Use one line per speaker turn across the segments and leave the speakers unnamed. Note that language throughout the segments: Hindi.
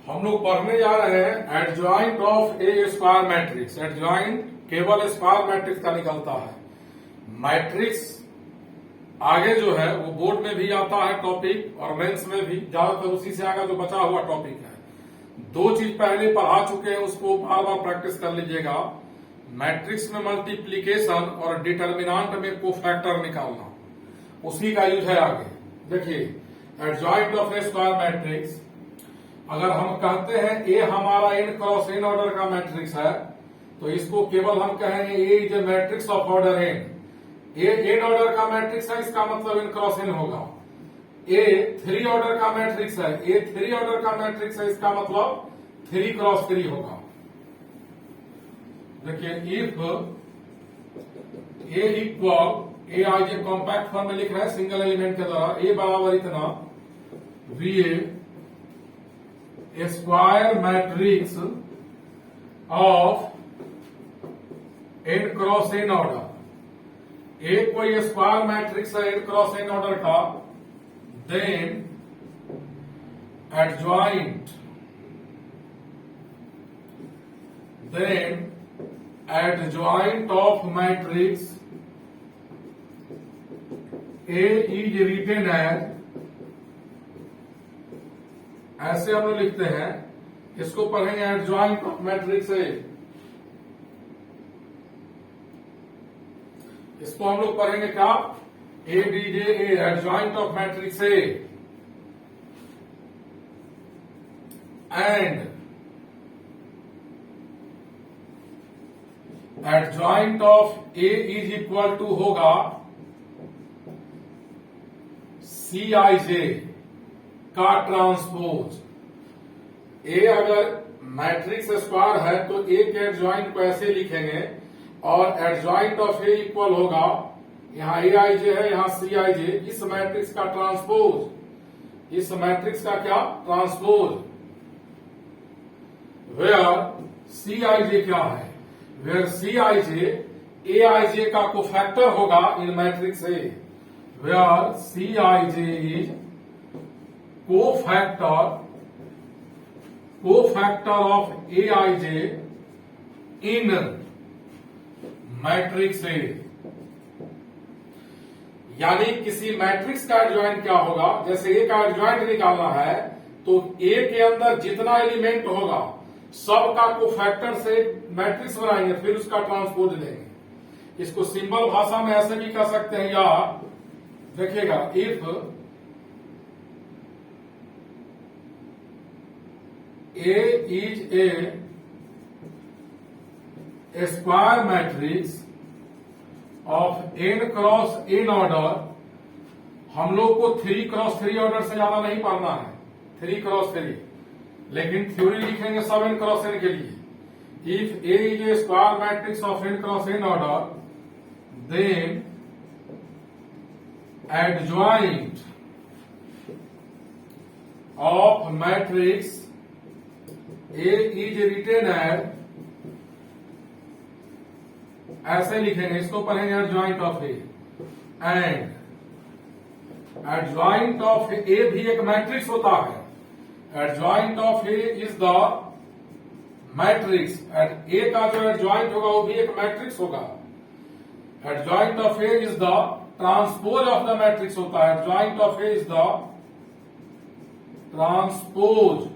हम लोग पढ़ने जा रहे हैं adjoint of a square matrix. Adjoint केवल स्क्वायर मैट्रिक्स का निकलता है। मैट्रिक्स आगे जो है वो बोर्ड में भी आता है टॉपिक, और मेंस में भी ज्यादातर उसी से आगे जो बचा हुआ टॉपिक है। दो चीज पहले पढ़ा चुके हैं, उसको बार बार प्रैक्टिस कर लीजिएगा। मैट्रिक्स में मल्टीप्लीकेशन और डिटर्मिनेंट में कोफैक्टर निकालना, उसी का यूज है आगे। देखिए, adjoint of a square matrix, अगर हम कहते हैं ए हमारा n क्रॉस n ऑर्डर का मैट्रिक्स है, तो इसको केवल हम कहेंगे A is a matrix of order n। A n order का मैट्रिक्स है, इसका मतलब n क्रॉस n होगा। ए 3 ऑर्डर का मैट्रिक्स है, ए 3 ऑर्डर का मैट्रिक्स है, इसका मतलब 3 क्रॉस 3 होगा। देखिए, इफ ए इक्वल, ए आज ए कॉम्पैक्ट फॉर्म में लिख रहे हैं सिंगल एलिमेंट के द्वारा, ए बराबर इतना वी a square matrix of n cross n order. A कोई स्क्वायर मैट्रिक्स है n क्रॉस n ऑर्डर का, then adjoint of matrix A is written as, ऐसे हम लोग लिखते हैं। इसको पढ़ेंगे एडजॉइंट ऑफ मैट्रिक्स ए। इसको हम लोग पढ़ेंगे क्या? A D J A, adjoint of matrix A. And adjoint of A is equal to होगा सी आई जे का ट्रांसपोज। ए अगर मैट्रिक्स स्क्वायर है तो ए के एडजॉइंट को ऐसे लिखेंगे, और एडजॉइंट ऑफ ए इक्वल होगा, यहां ए आई जे है, यहां सी आई जे, इस मैट्रिक्स का ट्रांसपोज। इस मैट्रिक्स का क्या? ट्रांसपोज। वेयर सी आई जे क्या है? Where C I J A I जे का कोफैक्टर होगा in matrix A. Where C I J is cofactor of A I J in matrix A. यानी किसी मैट्रिक्स का एडजॉइंट क्या होगा? जैसे ए का एडजॉइंट निकालना है तो ए के अंदर जितना एलिमेंट होगा सबका कोफैक्टर से मैट्रिक्स बनाएंगे, फिर उसका ट्रांसपोज लेंगे। इसको सिंबल भाषा में ऐसे भी कह सकते हैं, या देखिएगा, if A is a square matrix of n cross n order, हम लोग को 3 क्रॉस 3 ऑर्डर से ज्यादा नहीं पढ़ना है, 3 क्रॉस 3, लेकिन थ्योरी लिखेंगे सब n क्रॉस n के लिए। If A is a square matrix of n cross n order, then adjoint of matrix A is written as, ऐसे लिखेंगे, इसको पढ़ेंगे adjoint of A. And adjoint of A भी एक मैट्रिक्स होता है। Adjoint of A is the matrix, A का जो एडजॉइंट होगा वो भी एक मैट्रिक्स होगा। Adjoint of A is the transpose of the matrix होता है। Adjoint of A is the transpose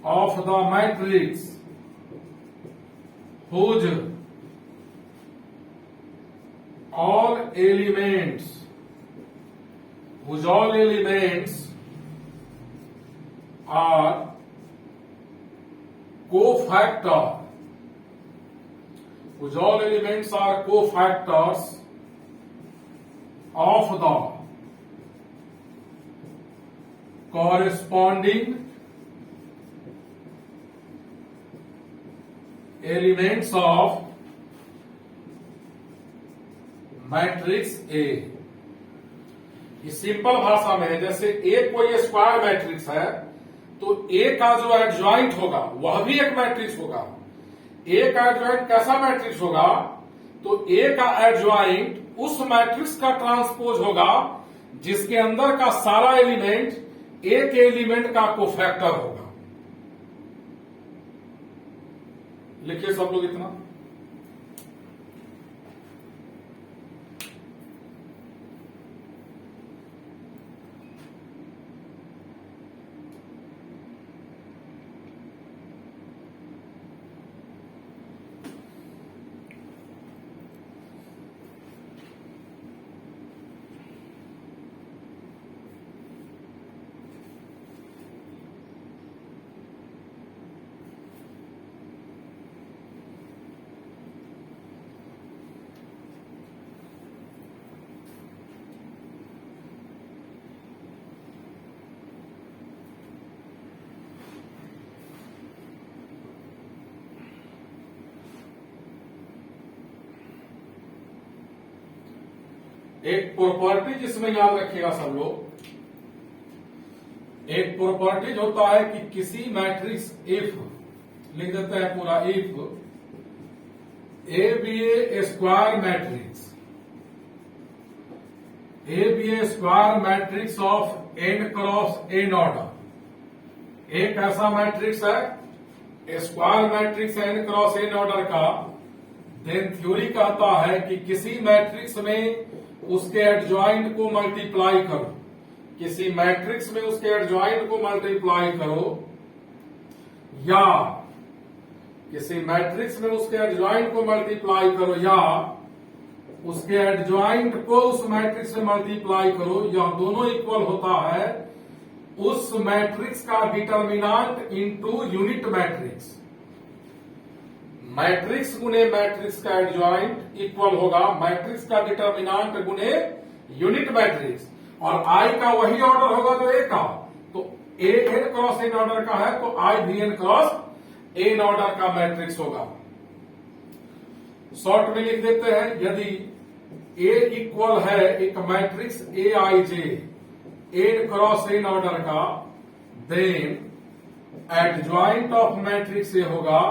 of the matrix whose all elements are cofactor, whose all elements are cofactors of the corresponding elements of matrix ए। इस सिंपल भाषा में, जैसे ए कोई स्क्वायर मैट्रिक्स है तो ए का जो एडजॉइंट होगा वह भी एक मैट्रिक्स होगा। ए का एडजॉइंट कैसा मैट्रिक्स होगा? तो ए का एडजॉइंट उस मैट्रिक्स का ट्रांसपोज होगा जिसके अंदर का सारा एलिमेंट ए के एलिमेंट का कोफैक्टर होगा। लिखिए सब लोग इतना। एक प्रॉपर्टी जिसमें याद रखिएगा सब लोग, एक प्रॉपर्टीज होता है कि किसी मैट्रिक्स इफ, लिख देते हैं पूरा, if A be a square matrix, A be a square matrix of N cross N order, एक ऐसा मैट्रिक्स है square matrix n cross N order का, देन थ्योरी कहता है कि किसी मैट्रिक्स में उसके एडजॉइंट को मल्टीप्लाई करो, किसी मैट्रिक्स में उसके एडजॉइंट को मल्टीप्लाई करो, या किसी मैट्रिक्स में उसके एडजॉइंट को मल्टीप्लाई करो, या उसके एडजॉइंट को उस मैट्रिक्स में मल्टीप्लाई करो, यह दोनों इक्वल होता है उस मैट्रिक्स का determinant into unit matrix. Matrix गुने मैट्रिक्स का एडजॉइंट इक्वल होगा मैट्रिक्स का डिटर्मिनांट गुने यूनिट मैट्रिक्स, और आई का वही ऑर्डर होगा जो ए का, तो A N cross N order का है तो आई भी एन क्रॉस एन ऑर्डर का मैट्रिक्स होगा। शॉर्ट में लिख देते हैं, यदि ए इक्वल है एक matrix A I J N cross N order का, then adjoint of matrix A होगा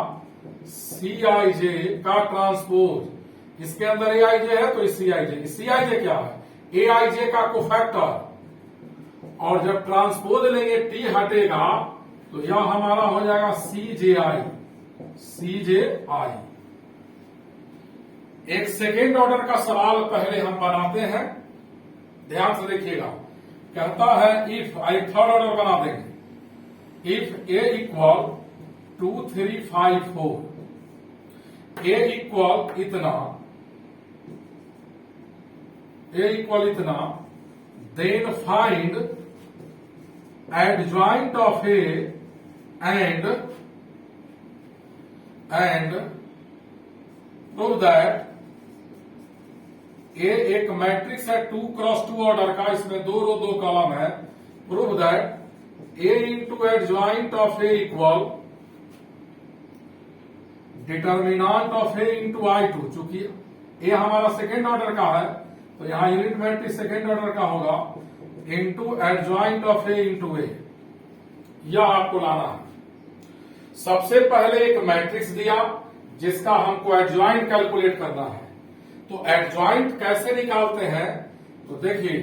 सी आई जे का ट्रांसपोज, इसके अंदर ए आई जे है तो सी आई जे, सी आई जे क्या है, ए आई जे का कोफैक्टर, और जब ट्रांसपोज लेंगे टी हटेगा तो यह हमारा हो जाएगा सी जे आई, सी जे आई। एक सेकेंड ऑर्डर का सवाल पहले हम बनाते हैं, ध्यान से देखिएगा, कहता है इफ, एक थर्ड ऑर्डर बना देंगे, if A equal 2 3 5 4, A equal इतना, ए इक्वल इतना, then find adjoint of A and prove that A एक मैट्रिक्स है 2 क्रॉस 2 ऑर्डर का, इसमें 2 रो 2 कॉलम है, prove that A into adjoint of A equal determinant of A into I two, चूंकि ए हमारा सेकेंड ऑर्डर का है तो यहां यूनिट मैट्रिक्स सेकेंड ऑर्डर का होगा, into adjoint of A into A, यह आपको लाना है। सबसे पहले एक मैट्रिक्स दिया जिसका हमको एडजॉइंट कैलकुलेट करना है, तो एडजॉइंट कैसे निकालते हैं, तो देखिए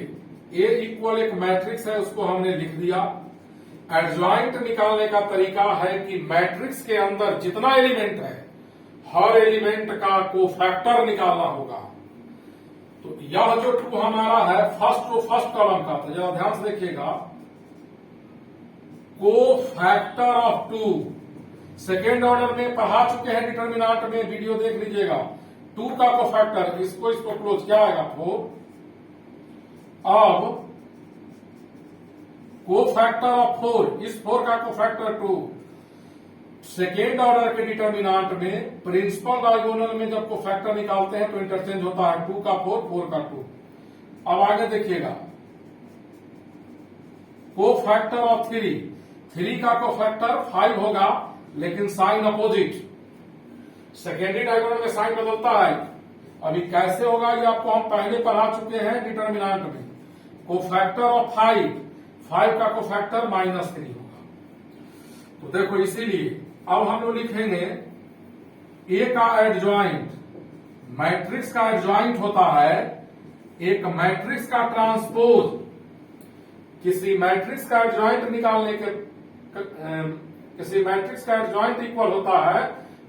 ए इक्वल एक मैट्रिक्स है उसको हमने लिख दिया। एडजॉइंट निकालने का तरीका है कि मैट्रिक्स के अंदर जितना एलिमेंट है हर एलिमेंट का कोफैक्टर निकालना होगा। तो यह जो ट्रू हमारा है फर्स्ट रो फर्स्ट कॉलम का, तो जरा ध्यान से देखिएगा, कोफैक्टर ऑफ 2, सेकेंड ऑर्डर में पढ़ा चुके हैं डिटर्मिनांट में, वीडियो देख लीजिएगा, 2 का कोफैक्टर, इसको क्लोज क्या आएगा 4, अब कोफैक्टर ऑफ 4, इस 4 का कोफैक्टर 2, सेकेंड ऑर्डर के डिटर्मिनांट में प्रिंसिपल डायगोनल में जब कोफैक्टर निकालते हैं तो इंटरचेंज होता है 2 का 4, 4 का 2। अब आगे देखिएगा, कोफैक्टर ऑफ 3, 3 का कोफैक्टर 5 होगा लेकिन साइन अपोजिट, सेकेंडरी डायगोनल में साइन बदलता है। अभी कैसे होगा ये आपको हम पहले पढ़ा चुके हैं डिटर्मिनांट में, कोफैक्टर ऑफ 5, 5 का कोफैक्टर -3 होगा। तो देखो इसीलिए अब हम लोग लिखेंगे ए का एडजॉइंट, मैट्रिक्स का एडजॉइंट होता है एक मैट्रिक्स का ट्रांसपोज, किसी मैट्रिक्स का एडजॉइंट निकालने के, किसी मैट्रिक्स का एडजॉइंट इक्वल होता है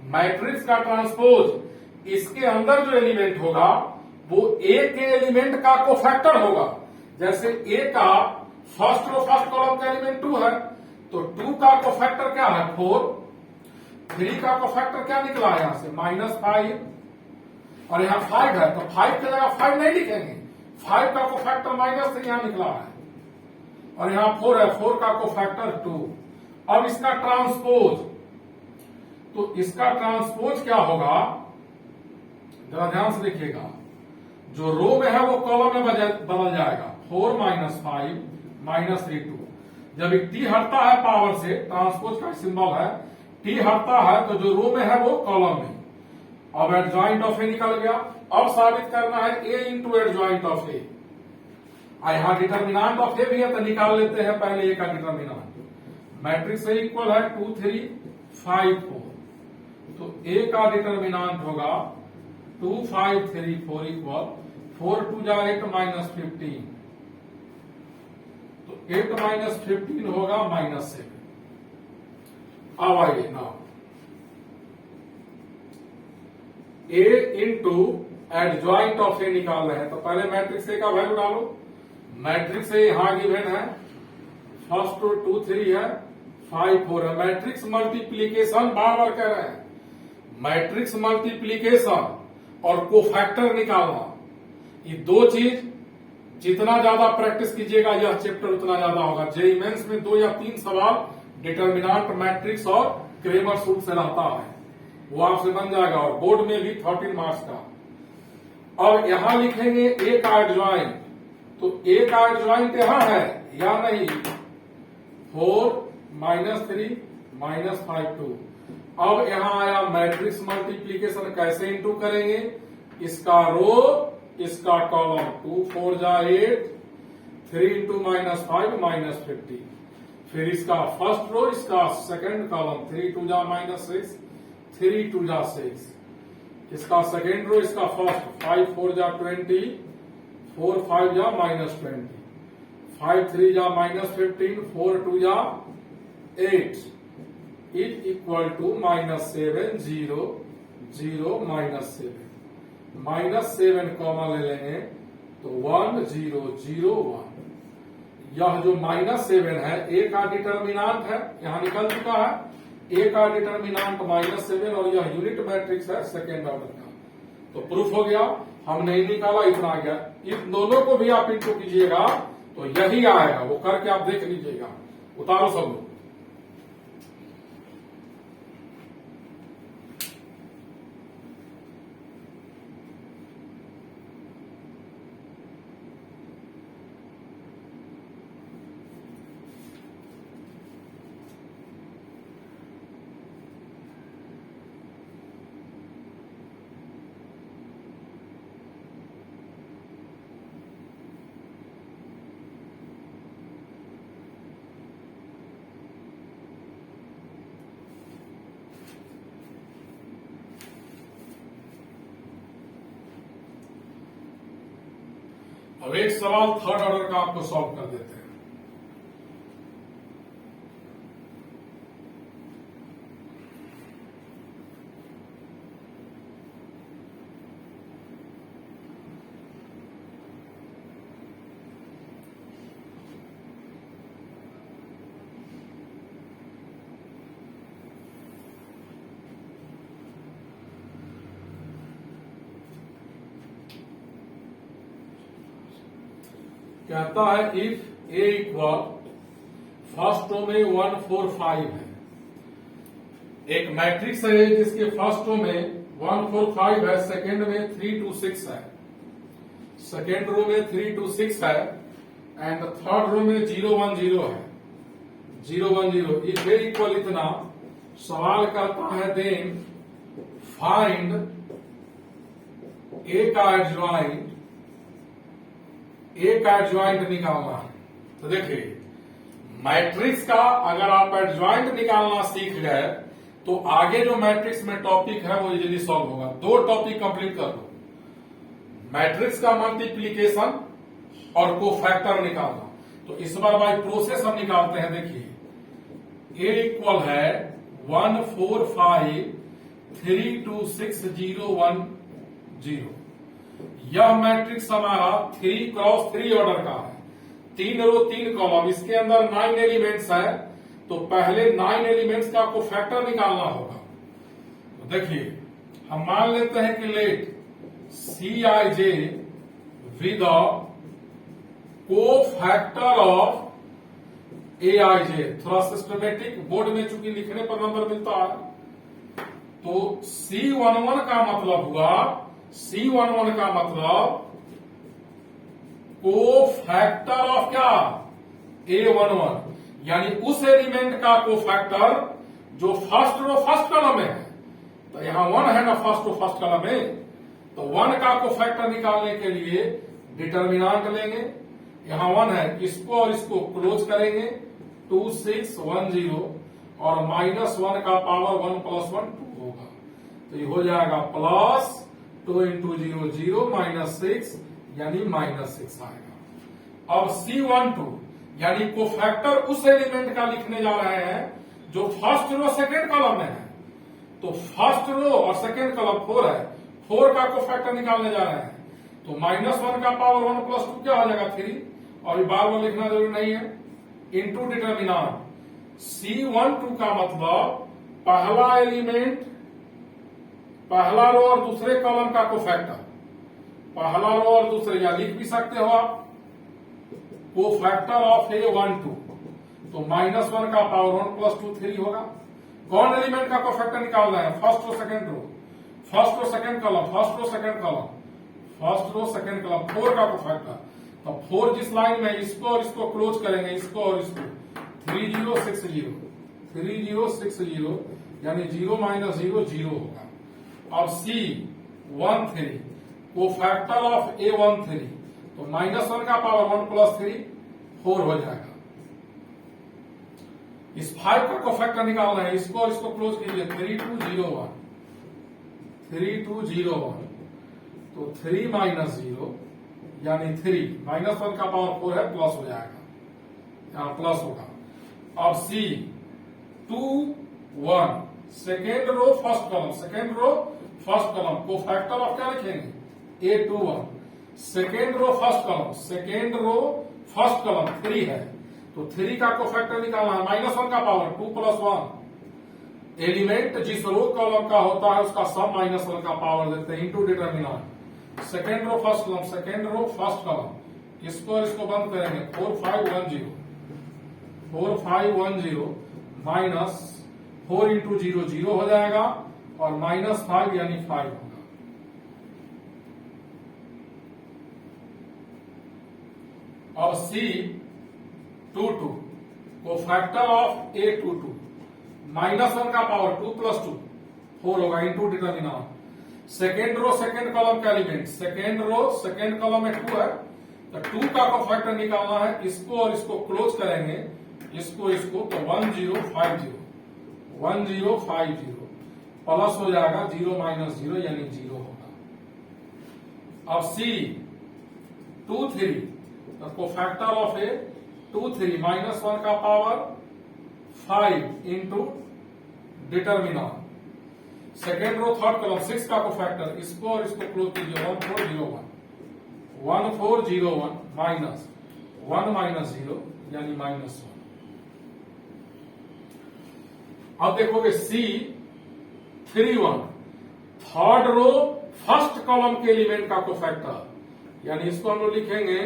मैट्रिक्स का ट्रांसपोज इसके अंदर जो एलिमेंट होगा वो ए के एलिमेंट का कोफैक्टर होगा। जैसे ए का फर्स्ट रो फर्स्ट कॉलम का एलिमेंट 2 है, तो 2 का कोफैक्टर क्या है 4, 3 का कोफैक्टर क्या निकला है यहां से -5, और यहां 5 है तो 5 की जगह 5 नहीं लिखेंगे, 5 का कोफैक्टर -3 यहां निकला है, और यहां 4 है, 4 का कोफैक्टर 2। अब इसका ट्रांसपोज, तो इसका ट्रांसपोज क्या होगा, जरा ध्यान से देखिएगा, जो रो में है वो कॉलम में बदल जाएगा, 4 -5 -3 2। जब एक टी हटता है पावर से, ट्रांसपोज का सिंबल है, टी हटता है तो जो रो में है वो कॉलम में। अब एडजॉइंट ऑफ ए निकल गया। अब साबित करना है ए इंटू एडजॉइंट ऑफ ए। यहां डिटर्मिनांट ऑफ ए भी है तो निकाल लेते हैं पहले ए का डिटर्मिनांट। मैट्रिक्स ए इक्वल है 2 3 5 4, तो ए का डिटर्मिनांट होगा 2 5 3 4 इक्वल 4 2 जा 8 -15, तो 8 -15 होगा -7। अब आइए ना ए इंटू एडजॉइंट ऑफ ए निकाल रहे हैं, तो पहले मैट्रिक्स ए का वैल्यू डालो। मैट्रिक्स ए यहां गिवन है, फर्स्ट रो 2 3 है, 5 4 है। मैट्रिक्स मल्टीप्लीकेशन बार बार कह रहे हैं, मैट्रिक्स मल्टीप्लीकेशन और कोफैक्टर निकालना, ये दो चीज जितना ज्यादा प्रैक्टिस कीजिएगा यह चैप्टर उतना ज्यादा होगा। जेईई मेंस में 2 या 3 सवाल डिटर्मिनांट मैट्रिक्स और क्रेमर सूत्र से रहता है, वो आपसे बन जाएगा, और बोर्ड में भी 13 मार्क्स का। अब यहां लिखेंगे ए का एडजॉइंट, तो ए का एडजॉइंट यहां है या नहीं, 4 -3 -5 2। अब यहां आया मैट्रिक्स मल्टीप्लीकेशन, कैसे इंटू करेंगे, इसका रो इसका कॉलम, 2 4 जा 8, 3 इंटू -5 -50, फिर इसका फर्स्ट रो इसका सेकंड कॉलम, 3 2 जा -6, 3 2 जा 6, इसका सेकंड रो इसका फर्स्ट, 5 4 जा 20, 4 5 जा -20, 5 3 जा -15, 4 2 जा 8 इज इक्वल टू -7 0 0 -7, -7 कॉमन ले लेंगे तो 1 0 0 1। यह जो -7 है ए का डिटर्मिनांट है, यहां निकल चुका है, ए का डिटर्मिनांट -7 और यह यूनिट मैट्रिक्स है सेकेंड ऑर्डर का, तो प्रूफ हो गया। हम नहीं निकाला, इतना आ गया। इन दोनों को भी आप इंटू कीजिएगा तो यही आएगा, वो करके आप देख लीजिएगा। उतारो सब लोग। अब एक सवाल थर्ड ऑर्डर का आपको सॉल्व कर देते हैं। कहता है if A equal, first row में 1 4 5 है, एक मैट्रिक्स है जिसके फर्स्ट रो में 1 4 5 है, सेकेंड में 3 2 6 है, सेकेंड रो में 3 2 6 है, एंड थर्ड रो में 0 1 0 है, 0 1 0। इफ ए इक्वल इतना, सवाल करता है देन फाइंड ए का एडजॉइंट, ए का एडजॉइंट निकालना है। तो देखिए मैट्रिक्स का अगर आप एडजॉइंट निकालना सीख गए तो आगे जो मैट्रिक्स में टॉपिक है वो इजीली सॉल्व होगा। 2 टॉपिक कंप्लीट कर दो, मैट्रिक्स का मल्टीप्लीकेशन और कोफैक्टर निकालना। तो इस बार बाय प्रोसेस हम निकालते हैं। देखिए ए इक्वल है 1 4 5 32601 यह मैट्रिक्स हमारा 3x3 ऑर्डर का है, 3 रो 3 कॉलम, इसके अंदर 9 एलिमेंट्स है, तो पहले 9 एलिमेंट्स का आपको फैक्टर निकालना होगा। तो देखिए हम मान लेते हैं कि लेट Cij विद को फैक्टर ऑफ Aij, थोड़ा सिस्टमेटिक बोर्ड में चूंकि लिखने पर नंबर मिलता है, तो C11 का मतलब हुआ, C11 का मतलब को फैक्टर ऑफ क्या, A11, यानी उस एलिमेंट का को फैक्टर जो फर्स्ट रो फर्स्ट कॉलम में है। तो यहां 1 है ना फर्स्ट रो फर्स्ट कॉलम में, तो 1 का को फैक्टर निकालने के लिए डिटर्मिनेंट लेंगे, यहां 1 है, इसको और इसको क्लोज करेंगे 2610 और -1 का पावर 1 + 1 2 होगा, तो ये हो जाएगा +2 × 0 0 -6 यानी -6 आएगा। अब C12 यानी को फैक्टर उस एलिमेंट का लिखने जा रहे हैं जो फर्स्ट रो सेकेंड कॉलम में है, तो फर्स्ट रो और सेकेंड कॉलम 4 है, 4 का को फैक्टर निकालने जा रहे हैं, तो -1 का पावर 1 + 2 क्या हो जाएगा 3, और बार बार लिखना जरूरी नहीं है, इंटू डिटर्मिनेंट। C12 का मतलब पहला एलिमेंट, पहला रो और दूसरे कॉलम का को फैक्टर, पहला रो और दूसरे, या लिख भी सकते हो आप को फैक्टर ऑफ A12, तो -1 का पावर 1 + 2 3 होगा। कौन एलिमेंट का को फैक्टर निकाल रहे हैं, first row second row, first row second column, first row second column, first row second column, 4 का को फैक्टर, तो 4 जिस लाइन में, इसको और इसको क्लोज करेंगे, इसको और इसको 3060 यानी 0 - 0 0 होगा। अब C13 को फैक्टर ऑफ A13, तो -1 का पावर 1 + 3 4 हो जाएगा। इस 5 का को फैक्टर निकालना है, इसको और इसको क्लोज कीजिए 3201 तो 3 - 0 यानी 3, -1 का पावर 4 है, प्लस हो जाएगा, यहां प्लस होगा। अब C21 second row first column, second row first column cofactor of क्या लिखेंगे A21, second row first column, second row first column 3 है, तो 3 का को फैक्टर निकालना है, -1 का पावर 2 + 1, एलिमेंट जिस रो कॉलम का होता है उसका सब -1 का पावर देते हैं, into determinant. Second row first column, second row first column, इसको और इसको बंद करेंगे 4510 -4 × 0 0 हो जाएगा, और -5 यानी 5 होगा। अब C22 को फैक्टर ऑफ A22, -1 का पावर 2 + 2 4 होगा, into determinant. Second row second column का element, second row second column में 2 है, तो 2 का फैक्टर निकालना है, इसको और इसको क्लोज करेंगे, इसको इसको, तो 1050 प्लस हो जाएगा 0 - 0 यानी 0 होगा। अब C23 को फैक्टर ऑफ A23, -1 का power 5 into determinant. Second row third column 6 का को फैक्टर, इसको और इसको क्लोज कीजिए 1401 -1 - 0 यानी -1। अब देखोगे C31 third row first column के एलिमेंट का को फैक्टर, यानी इसको हम लोग लिखेंगे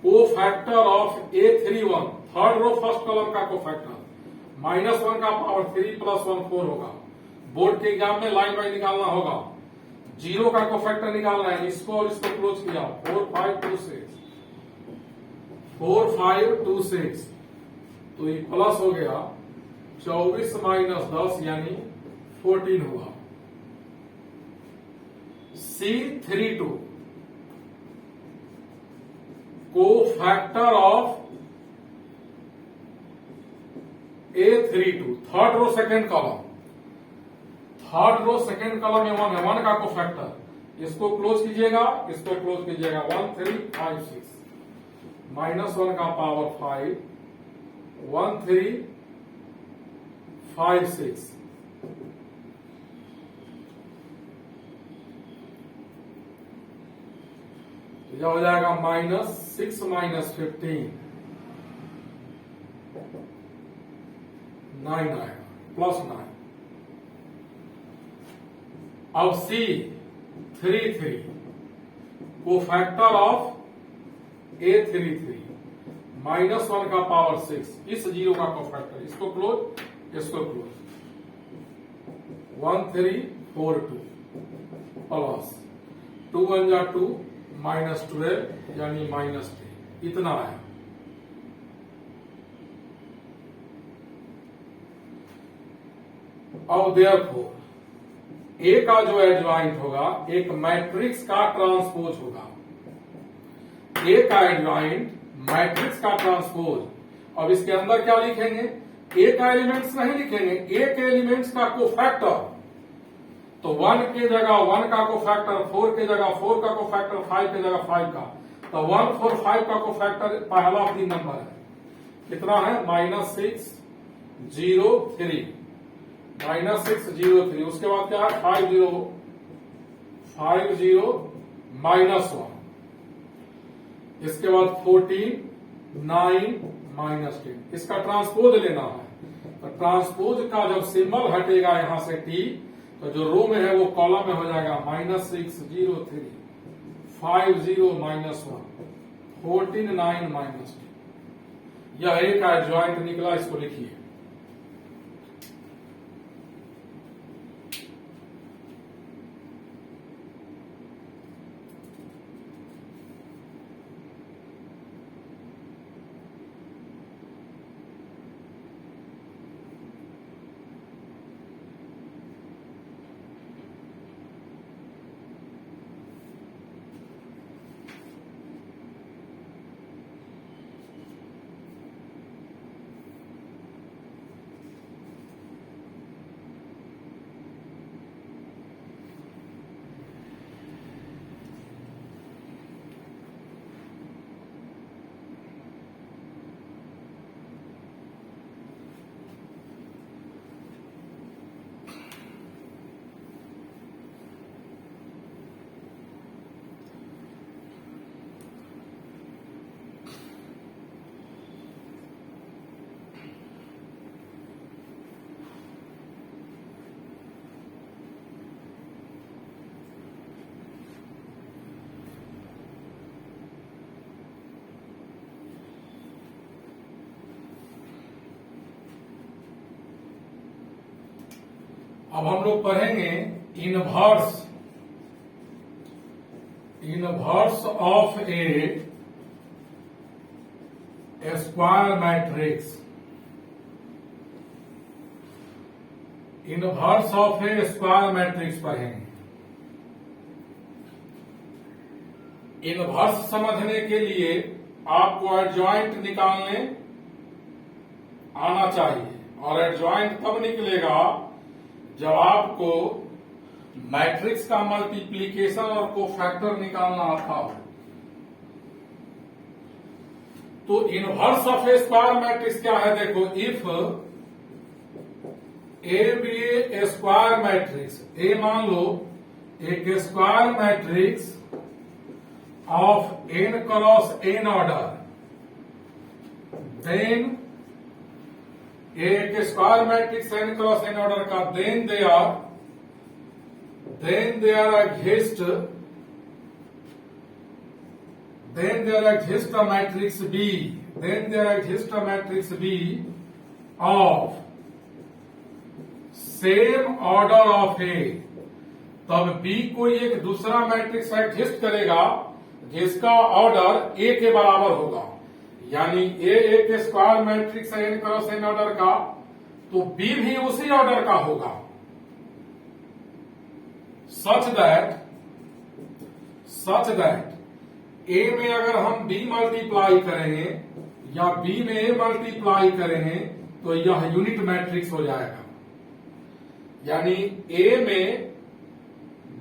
cofactor of A31, third row first column का को फैक्टर, -1 का पावर 3 + 1 4 होगा। बोर्ड के एग्जाम में लाइन बाई निकालना होगा, 0 का को फैक्टर निकालना है, इसको और इसको क्लोज किया 4526 तो ये प्लस हो गया 24 - 10 यानी 14 हुआ। C32 cofactor of A32, third row second column, third row second column में 1 है, 1 का को फैक्टर, इसको क्लोज कीजिएगा, इसको क्लोज कीजिएगा 1356 -1 का पावर 5 1356 यह हो जाएगा -6 - 15, 9 आएगा, +9। अब C 33, कोफैक्टर ऑफ A33, -1 का पावर 6, इस 0 का कोफैक्टर, इसको क्लोज, इसको क्लोज, 1342 प्लस 2 1 जा 2, -12 यानी -10, इतना है। अब देयरफॉर ए का जो एडजॉइंट होगा एक मैट्रिक्स का ट्रांसपोज होगा। ए का एडजॉइंट मैट्रिक्स का ट्रांसपोज। अब इसके अंदर क्या लिखेंगे? ए का एलिमेंट्स नहीं लिखेंगे, ए के एलिमेंट्स का कोफैक्टर। तो 1 के जगह 1 का कोफैक्टर, 4 के जगह 4 का कोफैक्टर, 5 के जगह 5 का। तो 1 4 5 का कोफैक्टर पहला 3 नंबर है, कितना है? -6 0 3, -6 0 3। उसके बाद क्या है? 5 0 -1। इसके बाद 14 9 -10। इसका ट्रांसपोज लेना है। तो ट्रांसपोज का जब सिंबल हटेगा यहां से t, तो जो रो में है वो कॉलम में हो जाएगा -6 0 3 5 0 -1 14 9 -10। यह एक एडजॉइंट निकला, इसको लिखिए। अब हम लोग पढ़ेंगे inverse of a square matrix. Inverse of a square matrix पढ़ेंगे। इनवर्स समझने के लिए आपको एडजॉइंट निकालने आना चाहिए, और एडजॉइंट तब निकलेगा जब आपको मैट्रिक्स का मल्टीप्लीकेशन और कोफैक्टर निकालना आता हो। तो inverse of a square matrix क्या है? देखो, if A be a square matrix, A मान लो एक square matrix of n cross n order, then एक square matrix n cross n order का, then there exists a matrix B, then there exists a matrix B of same order of A। तब B कोई एक दूसरा मैट्रिक्स एग्जिस्ट करेगा जिसका ऑर्डर A के बराबर होगा। यानी ए एक स्क्वायर मैट्रिक्स है n क्रॉस n ऑर्डर का, तो बी भी उसी ऑर्डर का होगा। सच दैट ए में अगर हम बी मल्टीप्लाई करेंगे या बी में ए मल्टीप्लाई करेंगे तो यह यूनिट मैट्रिक्स हो जाएगा। यानी ए में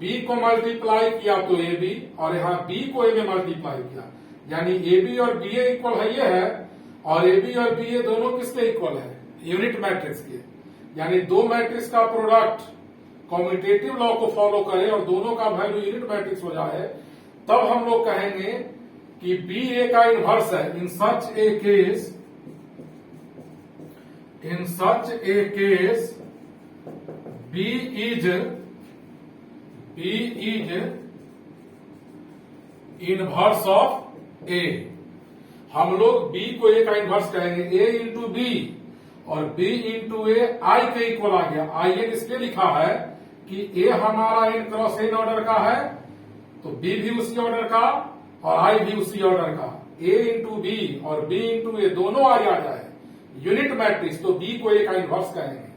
बी को मल्टीप्लाई किया तो ए बी, और यहां बी को ए में मल्टीप्लाई किया, यानी ए बी और बी ए इक्वल है, ये है। और ए बी और बी ए दोनों किसके इक्वल है? यूनिट मैट्रिक्स के। यानी दो मैट्रिक्स का प्रोडक्ट कॉम्यूटेटिव लॉ को फॉलो करे और दोनों का वैल्यू यूनिट मैट्रिक्स हो जाए, तब हम लोग कहेंगे कि बी ए का इनवर्स है। In such a case B is inverse of A. हम लोग बी को ए का इनवर्स कहेंगे, ए इंटू बी, और बी इंटू ए आई के इक्वल आ गया। आई एन इसलिए लिखा है कि ए हमारा एन क्रॉस एन ऑर्डर का है, तो बी भी उसी ऑर्डर का और आई भी उसी ऑर्डर का। ए इंटू बी और बी इंटू ए दोनों आ जाए यूनिट मैट्रिक्स, तो बी को ए का इनवर्स कहेंगे।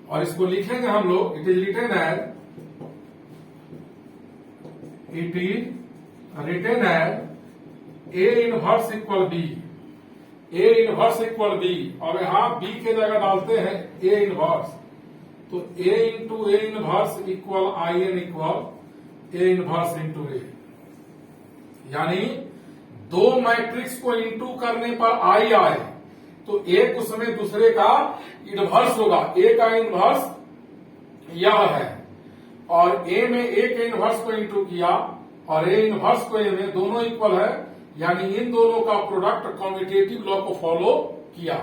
और इसको लिखेंगे हम लोग, it is written as A inverse equal B. A inverse equal B, और यहां बी के जगह डालते हैं ए इनवर्स, तो A into A inverse equal I N equal A inverse into A. यानी दो मैट्रिक्स को इंटू करने पर आई आए तो एक उसमें दूसरे का इनवर्स होगा। ए का इनवर्स यह है, और ए में ए के इनवर्स को इंटू किया और ए इनवर्स को ए में, दोनों इक्वल है, यानी इन दोनों का प्रोडक्ट कम्यूटेटिव लॉ को फॉलो किया।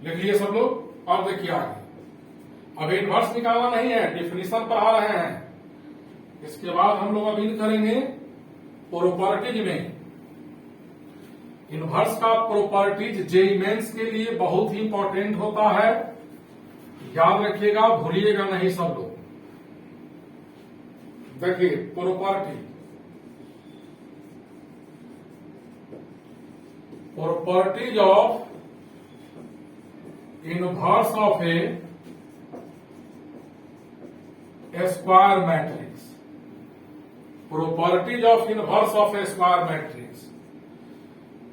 लिख लिए सब लोग। अब देखिए आगे, अब इनवर्स निकालना नहीं है, डिफिनीशन पढ़ा रहे हैं। इसके बाद हम लोग अब इन करेंगे प्रॉपर्टीज में। इनवर्स का प्रॉपर्टीज जेईई मेंस के लिए बहुत ही इंपॉर्टेंट होता है, याद रखिएगा, भूलिएगा नहीं सब लोग। देखिए properties of inverse of a square matrix. Properties of inverse of a square matrix.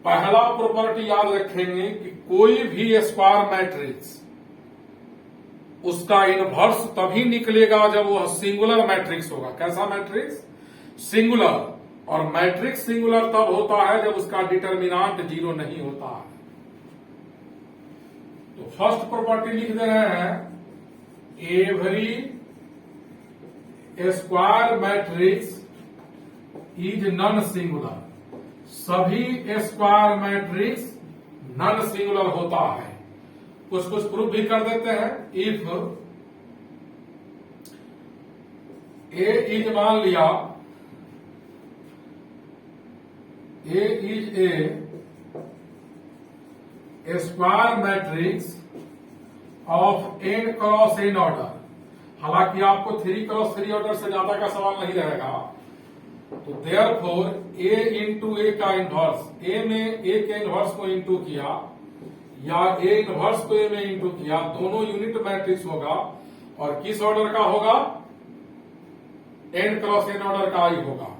पहला प्रॉपर्टी याद रखेंगे कि कोई भी स्क्वायर मैट्रिक्स उसका इनवर्स तभी निकलेगा जब वो सिंगुलर मैट्रिक्स होगा। कैसा मैट्रिक्स? सिंगुलर। और मैट्रिक्स सिंगुलर तब होता है जब उसका डिटर्मिनांट 0 नहीं होता है। तो फर्स्ट प्रॉपर्टी लिख दे रहे हैं, every square matrix is non singular. सभी स्क्वायर मैट्रिक्स नॉन सिंगुलर होता है। कुछ प्रूफ भी कर देते हैं। इफ ए इज, मान लिया A is a square matrix of N cross N order. हालांकि आपको 3 क्रॉस 3 ऑर्डर से ज्यादा का सवाल नहीं रहेगा, तो देयरफॉर ए इंटू ए का इनवर्स, ए में ए के इनवर्स को इंटू किया या ए इनवर्स को ए में इंटू किया, दोनों यूनिट मैट्रिक्स होगा। और किस ऑर्डर का होगा? एन क्रॉस एन ऑर्डर का ही होगा।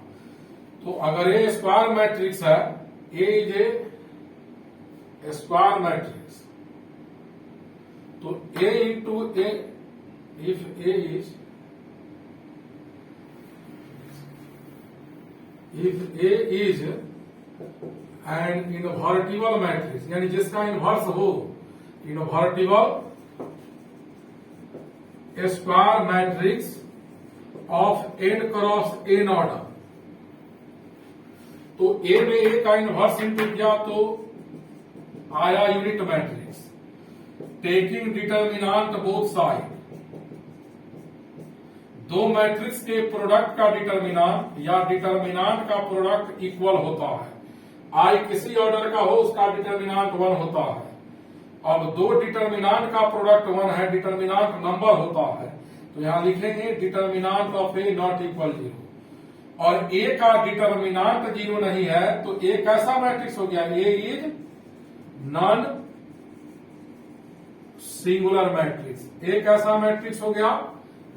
तो अगर ए स्क्वायर मैट्रिक्स है, A is a square matrix, तो A into A, if A is an invertible matrix, यानी जिसका इनवर्स हो, invertible square matrix of N cross N order, तो ए में ए का इनवर्स इंटू किया तो आया unit matrix. Taking determinant both side, दो मैट्रिक्स के प्रोडक्ट का डिटर्मिनांट या डिटर्मिनांट का प्रोडक्ट इक्वल होता है। आई किसी ऑर्डर का हो, उसका डिटर्मिनांट 1 होता है। अब दो डिटर्मिनांट का प्रोडक्ट 1 है, डिटर्मिनांट नंबर होता है, तो यहां लिखेंगे determinant of A not equal 0। और ए का डिटर्मिनांट 0 नहीं है, तो ए कैसा मैट्रिक्स हो गया? ए इज नॉन सिंगुलर मैट्रिक्स। ए कैसा मैट्रिक्स हो गया?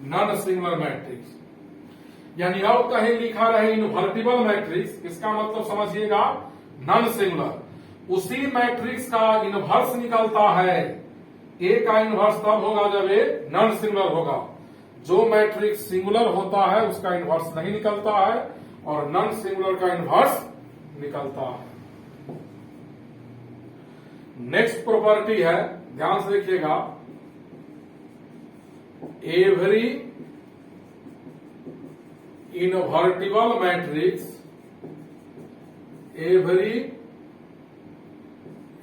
Non singular matrix. यानी अब कहीं लिखा रहे इनवर्टिबल मैट्रिक्स, इसका मतलब समझिएगा नॉन सिंगुलर। उसी मैट्रिक्स का इनवर्स निकलता है। ए का इनवर्स तब होगा जब ए नॉन सिंगुलर होगा। जो मैट्रिक्स सिंगुलर होता है उसका इनवर्स नहीं निकलता है, और नॉन सिंगुलर का इनवर्स निकलता है। नेक्स्ट प्रॉपर्टी है, ध्यान से देखिएगा, every invertible matrix, every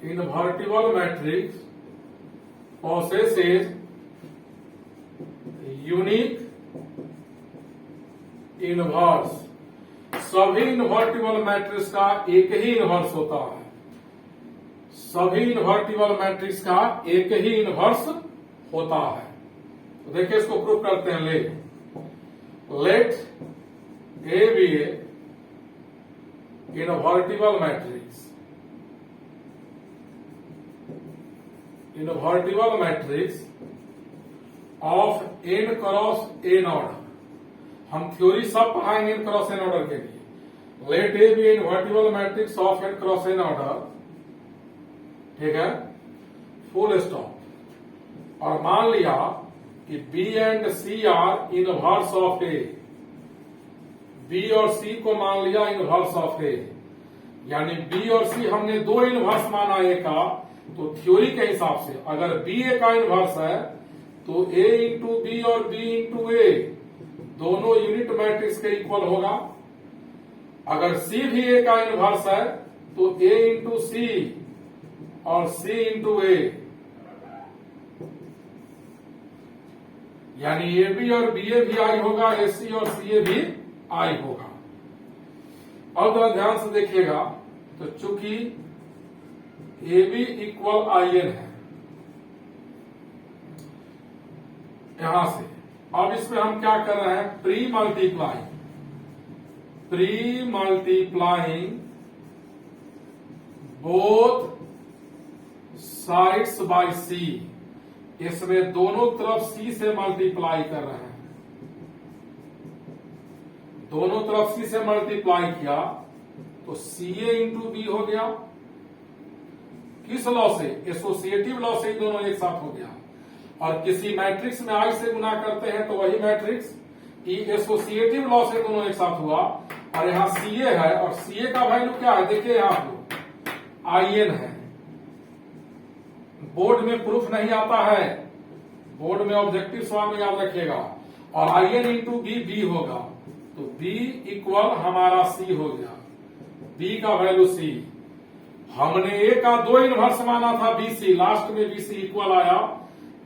invertible matrix possesses unique inverse. सभी इनवर्टिबल मैट्रिक्स का एक ही इनवर्स होता है, सभी इनवर्टिबल मैट्रिक्स का एक ही इनवर्स होता है। तो देखिए इसको प्रूव करते हैं। Let A be a invertible matrix, invertible matrix of N cross N order. हम थ्योरी सब पढ़ाएंगे एन क्रॉस एन ऑर्डर के लिए। Let A be invertible matrix of N cross N order, ठीक है, फुल स्टॉप। और मान लिया कि B and C are inverse of A, B और सी को मान लिया इनवर्स ऑफ ए, यानी बी और सी हमने दो इनवर्स माना ए का। तो थ्योरी के हिसाब से अगर बी ए का इनवर्स है तो ए इंटू बी और बी इंटू ए दोनों यूनिट मैट्रिक्स के इक्वल होगा। अगर सी भी ए का इनवर्स है तो ए इंटू सी और सी इंटू ए, यानी ए बी और बी ए भी आई होगा, ए सी और सी ए भी आई होगा। और थोड़ा ध्यान से देखिएगा, तो चूंकि A B equal I n है यहां से, अब इसमें हम क्या कर रहे हैं, pre multiplying both sides by C. इसमें दोनों तरफ सी से मल्टीप्लाई कर रहे हैं, दोनों तरफ सी से मल्टीप्लाई किया तो सी ए इंटू बी हो गया। किस लॉ से, एसोसिएटिव लॉ से ही दोनों एक साथ हो गया। और किसी मैट्रिक्स में आई से गुना करते हैं तो वही मैट्रिक्स एसोसिएटिव लॉ से दोनों एक साथ हुआ। और यहाँ सी ए है, और सी ए का वैल्यू क्या है, देखिए यहाँ पर आई एन है। बोर्ड में प्रूफ नहीं आता है, बोर्ड में ऑब्जेक्टिव सवाल में याद रखिएगा। और I n into B B होगा, तो बी इक्वल हमारा सी हो गया, बी का वैल्यू सी। हमने ए का दो इनवर्स माना था बी सी, लास्ट में बी सी इक्वल आया,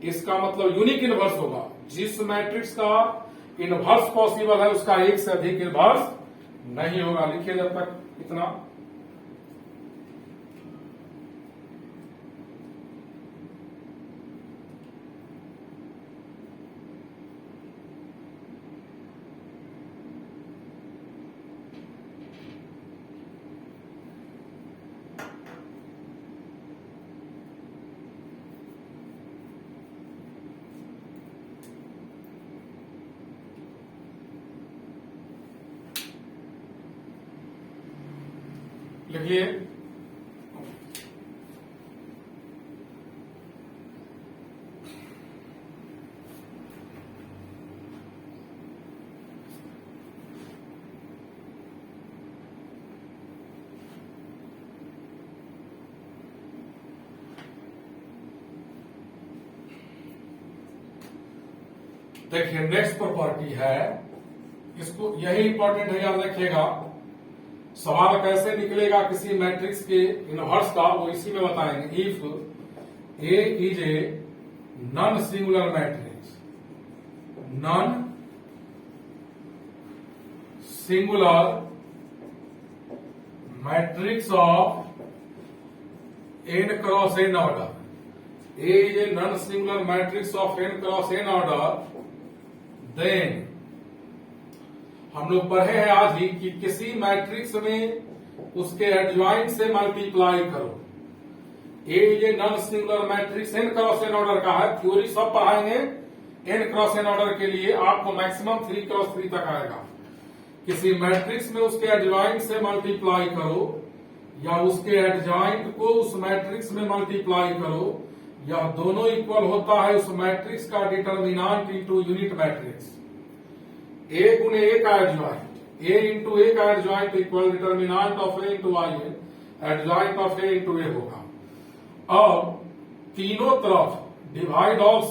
इसका मतलब यूनिक इनवर्स होगा। जिस मैट्रिक्स का इनवर्स पॉसिबल है उसका एक से अधिक इनवर्स नहीं होगा। लिखिए जब तक इतना। लिखिए देखिए नेक्स्ट प्रॉपर्टी है, इसको यही इंपॉर्टेंट है, याद रखिएगा। सवाल कैसे निकलेगा किसी मैट्रिक्स के इनवर्स का, वो इसी में बताएंगे। If A is a non singular matrix, non singular matrix of N cross N order, A is a non-singular matrix of n cross n order, then हम लोग पढ़े हैं आज ही कि किसी मैट्रिक्स में उसके एडजॉइंट से मल्टीप्लाई करो। A is a non-singular matrix n cross n order का है, थ्योरी सब पढ़ाएंगे। n क्रॉस n ऑर्डर के लिए आपको मैक्सिमम 3 क्रॉस 3 तक आएगा। किसी मैट्रिक्स में उसके एडजॉइंट से मल्टीप्लाई करो, या उसके एडजॉइंट को उस मैट्रिक्स में मल्टीप्लाई करो, या दोनों इक्वल होता है उस मैट्रिक्स का determinant into unit matrix. A गुने ए का एडजॉइंट, ए इंटू ए का adjoint equal determinant of A into I N, adjoint of A into A होगा। अब तीनों तरफ divide all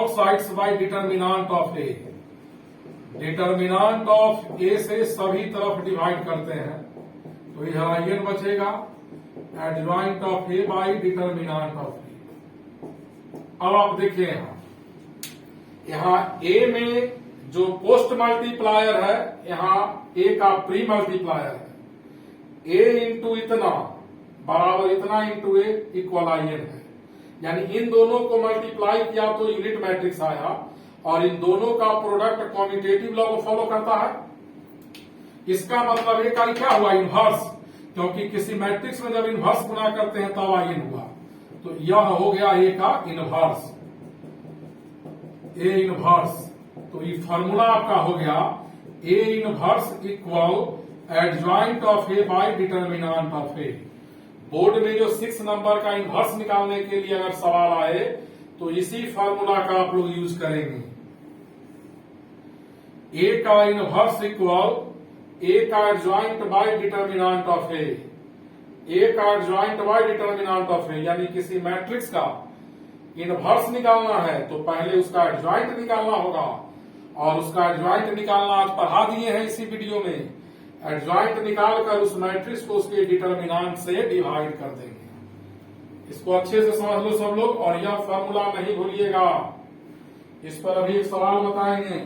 sides by determinant of A. Determinant of A से सभी तरफ डिवाइड करते हैं तो यह n बचेगा adjoint of A by determinant of A. अब आप देखिए यहां ए में जो पोस्ट मल्टीप्लायर है, यहां ए का प्री मल्टीप्लायर है। ए इंटू इतना बराबर इतना into A equal I n है, यानी इन दोनों को मल्टीप्लाई किया तो यूनिट मैट्रिक्स आया और इन दोनों का प्रोडक्ट कॉम्यूटेटिव लॉ को फॉलो करता है। इसका मतलब एक क्या हुआ, इनवर्स, क्योंकि किसी मैट्रिक्स में जब इनवर्स गुना करते हैं तब आई एन हुआ, तो यह हो गया ए का इनवर्स, ए इनवर्स। तो ये फॉर्मूला आपका हो गया A inverse equal adjoint of A bye determinant of A. Board में जो 6 नंबर का इनवर्स निकालने के लिए अगर सवाल आए तो इसी फॉर्मूला का आप लोग यूज करेंगे। ए का इनवर्स इक्वल ए का एडजॉइंट बाय डिटर्मिनेंट ऑफ ए। ए का एडजॉइंट बाय डिटर्मिनेंट ऑफ ए, यानी किसी मैट्रिक्स का इनवर्स निकालना है तो पहले उसका एडजॉइंट निकालना होगा, और उसका एडजॉइंट निकालना आज पढ़ा दिए हैं इसी वीडियो में। एडजॉइंट निकालकर उस मैट्रिक्स को उसके डिटर्मिनेंट से डिवाइड कर देंगे। इसको अच्छे से समझ लो सब लोग, और यह फॉर्मूला नहीं भूलिएगा। इस पर अभी एक सवाल बताएंगे।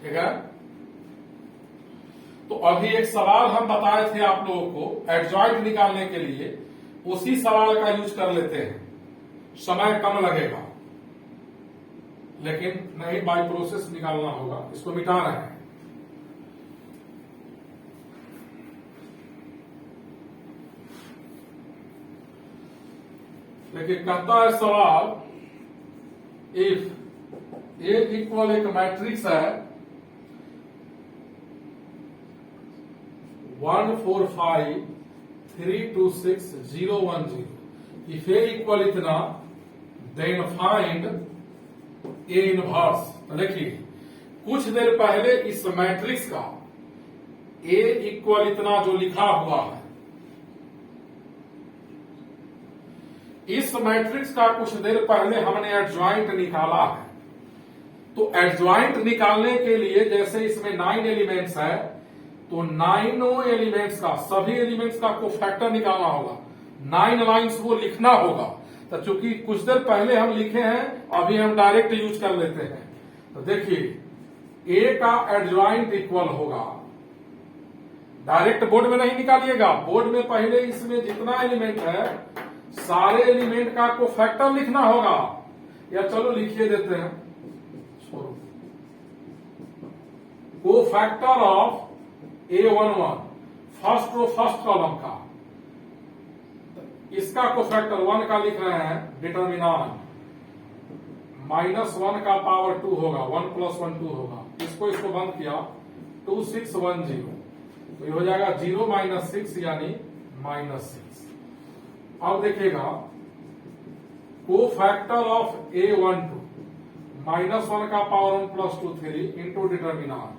ठीक है, तो अभी एक सवाल हम बताए थे आप लोगों को एडजॉइंट निकालने के लिए, उसी सवाल का यूज कर लेते हैं। समय कम लगेगा लेकिन नहीं, बाय प्रोसेस निकालना होगा। इसको मिटा रहे हैं। लेकिन कहता है सवाल, इफ ए इक्वल एक मैट्रिक्स है 1 4 5 3 2 6 0 1 0, इफ ए इक्वल इतना देन फाइंड ए इनवर्स। तो देखिए कुछ देर पहले इस मैट्रिक्स का ए इक्वल इतना जो लिखा हुआ है, इस मैट्रिक्स का कुछ देर पहले हमने एडजॉइंट निकाला है। तो एडजॉइंट निकालने के लिए जैसे इसमें 9 एलिमेंट्स है तो 9 एलिमेंट्स का, सभी एलिमेंट्स का कोफैक्टर निकालना होगा। 9 लाइन्स वो लिखना होगा। तो चूंकि कुछ देर पहले हम लिखे हैं, अभी हम डायरेक्ट यूज कर लेते हैं। तो देखिए ए का एडजॉइंट इक्वल होगा, डायरेक्ट बोर्ड में नहीं निकालिएगा, बोर्ड में पहले इसमें जितना एलिमेंट है सारे एलिमेंट का कोफैक्टर लिखना होगा। या चलो लिखिए देते हैं, cofactor of A11 first row first column का, इसका कोफैक्टर 1 का लिख रहे हैं डिटर्मिनेंट, -1 का पावर 2 होगा, 1 + 1 2 होगा। इसको बंद किया 2 6 1 0, तो ये हो जाएगा 0 - 6 यानी -6। अब देखिएगा कोफैक्टर ऑफ A12 -1 का पावर 1 + 2 3 इंटू डिटर्मिनेंट,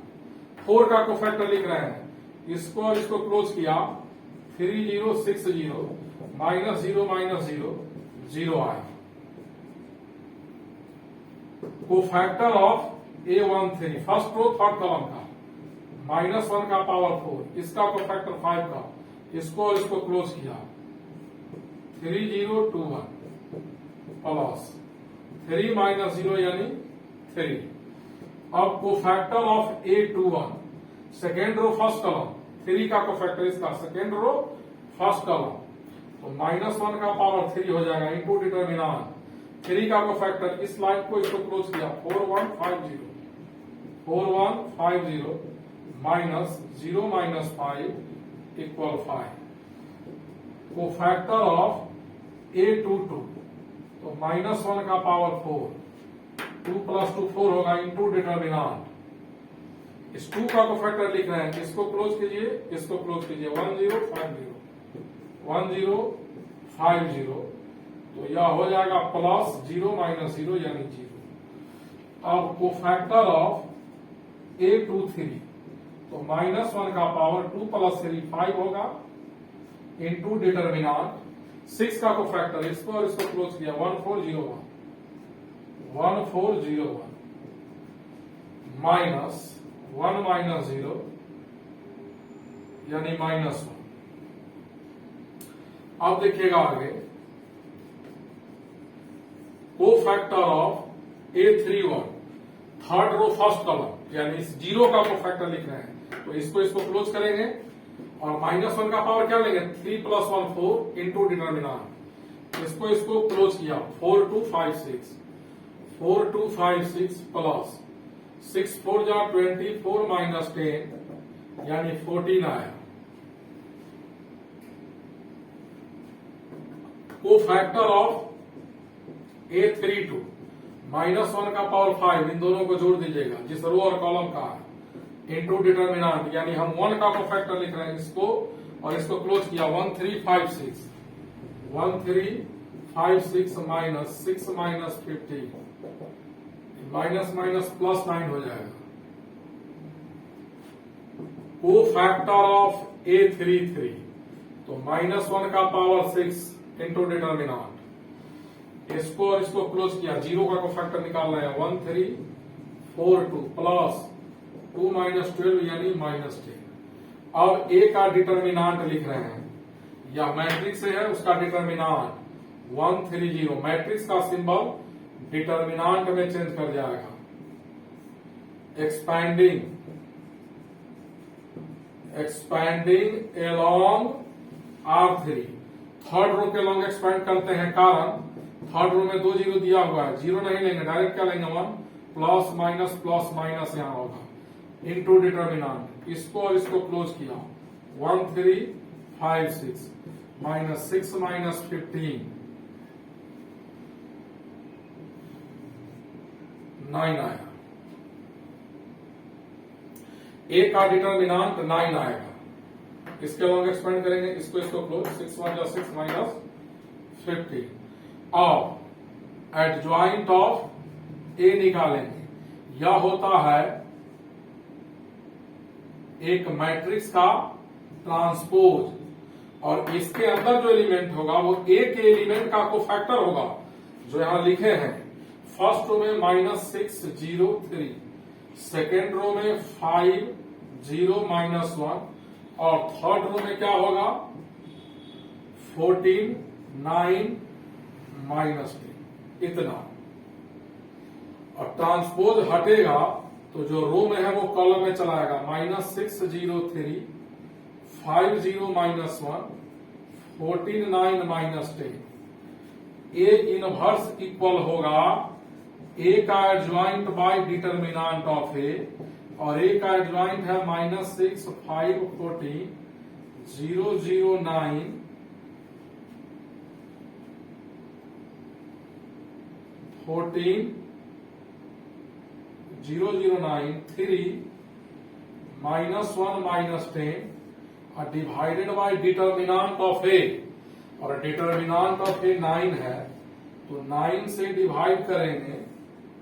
4 का कोफैक्टर लिख रहे हैं, इसको और इसको क्लोज किया 3 0 6 0 -0 -0 0 आया। Cofactor of A13 first row third column का, -1 का पावर 4, इसका कोफैक्टर 5 का, इसको और इसको क्लोज किया 3 0 2 1 प्लस 3 - 0 यानी 3। अब cofactor of A21 second row first column, 3 का कोफैक्टर इसका सेकेंड रो फर्स्ट कॉलम, तो -1 का पावर 3 हो जाएगा इंटू डिटर्मिनेंट, 3 का कोफैक्टर, इस लाइन को इसको क्लोज किया 4 1 5 0 4 1 5 0 -0 -5 इक्वल 5। कोफैक्टर ऑफ A22 तो -1 का पावर 4, 2 + 2 4 होगा इंटू डिटर्मिनेंट, इस 2 का कोफैक्टर लिख रहे हैं, इसको क्लोज कीजिए, इसको क्लोज कीजिए 1 0 5 0 1 0 5 0, तो यह हो जाएगा +0 - 0 यानी 0। अब कोफैक्टर ऑफ ए टू 3, तो -1 का पावर 2 + 3 5 होगा, इंटू डिटर्मिनांट 6 का कोफैक्टर, इसको और इसको क्लोज किया 1401 माइनस 1 - 0 यानी -1। अब देखिएगा आगे, cofactor of A31, third row first column, यानी 0 का कोफैक्टर लिख रहे हैं, तो इसको क्लोज करेंगे और -1 का पावर क्या लेंगे 3 + 1 4 इंटू डिटर्मिनांट, इसको क्लोज किया 4 2 5 6 4 2 5 6 प्लस 6 4 जा 24 माइनस 10 यानी 14 आया। कोफैक्टर ऑफ A32, -1 का पावर 5, इन दोनों को जोड़ दीजिएगा जिस रो और कॉलम का है, इंटू डिटर्मिनांट, यानी हम 1 का कोफैक्टर लिख रहे हैं, इसको और इसको क्लोज किया 1356 minus 6 minus 50 minus minus plus 9 हो जाएगा। कोफैक्टर ऑफ A33, तो -1 का पावर 6 इंटू डिटर्मिनांट, इसको और इसको क्लोज किया, 0 का कोफैक्टर निकाल रहे हैं 1342 प्लस 2 माइनस 12 यानी -10। अब ए का डिटर्मिनांट लिख रहे हैं, या मैट्रिक्स से है उसका डिटर्मिनांट 130, मैट्रिक्स का सिंबल डिटर्मिनांट में चेंज कर जाएगा, expanding along R3, third row के लॉन्ग एक्सपैंड करते हैं, कारण थर्ड रो में 2 0 दिया हुआ है, 0 नहीं लेंगे, डायरेक्ट क्या लेंगे 1 प्लस माइनस यहां होगा, इंटू डिटर्मिनांट, इसको और इसको क्लोज किया 1356 माइनस 6 माइनस 15 9 आया। ए का डिटर्मिनांट 9 आएगा, इसके लॉन्ग एक्सपेंड करेंगे, इसको क्लोज 6 1 6 माइनस 50। अब एडजॉइंट ऑफ ए निकालेंगे, यह होता है एक मैट्रिक्स का ट्रांसपोज, और इसके अंदर जो एलिमेंट होगा वो ए के एलिमेंट का कोफैक्टर होगा, जो यहां लिखे हैं। फर्स्ट रो में -6 0 3, सेकेंड रो में 5 0 -1, और थर्ड रो में क्या होगा 14 9 -10, इतना। और ट्रांसपोज हटेगा तो जो रो में है वो कॉलम में चलाएगा, -6 0 3 5 0 -1 14 9 -10। ए इनवर्स इक्वल होगा ए का एडजॉइंट बाय डिटर्मिनांट ऑफ ए, और ए का एडजॉइंट है -6 5 14 0 0 9 14 0 0 9 3 -1 -10 और डिवाइडेड बाय डिटर्मिनांट ऑफ ए, और डिटर्मिनांट ऑफ ए 9 है, तो 9 से डिवाइड करेंगे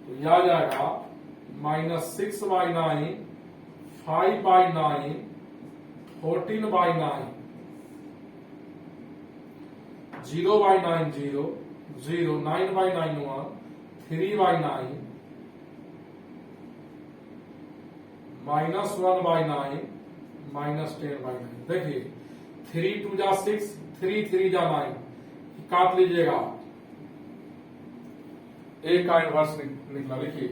तो यह आ जाएगा -6/9 5/9 14/9 0/9 0 0 9/9 1 3/9 -1/9 -10/9। देखिए 3 2 जा 6 3 3 जा 9, काट लीजिएगा, ए का इनवर्स निकला। लिखिए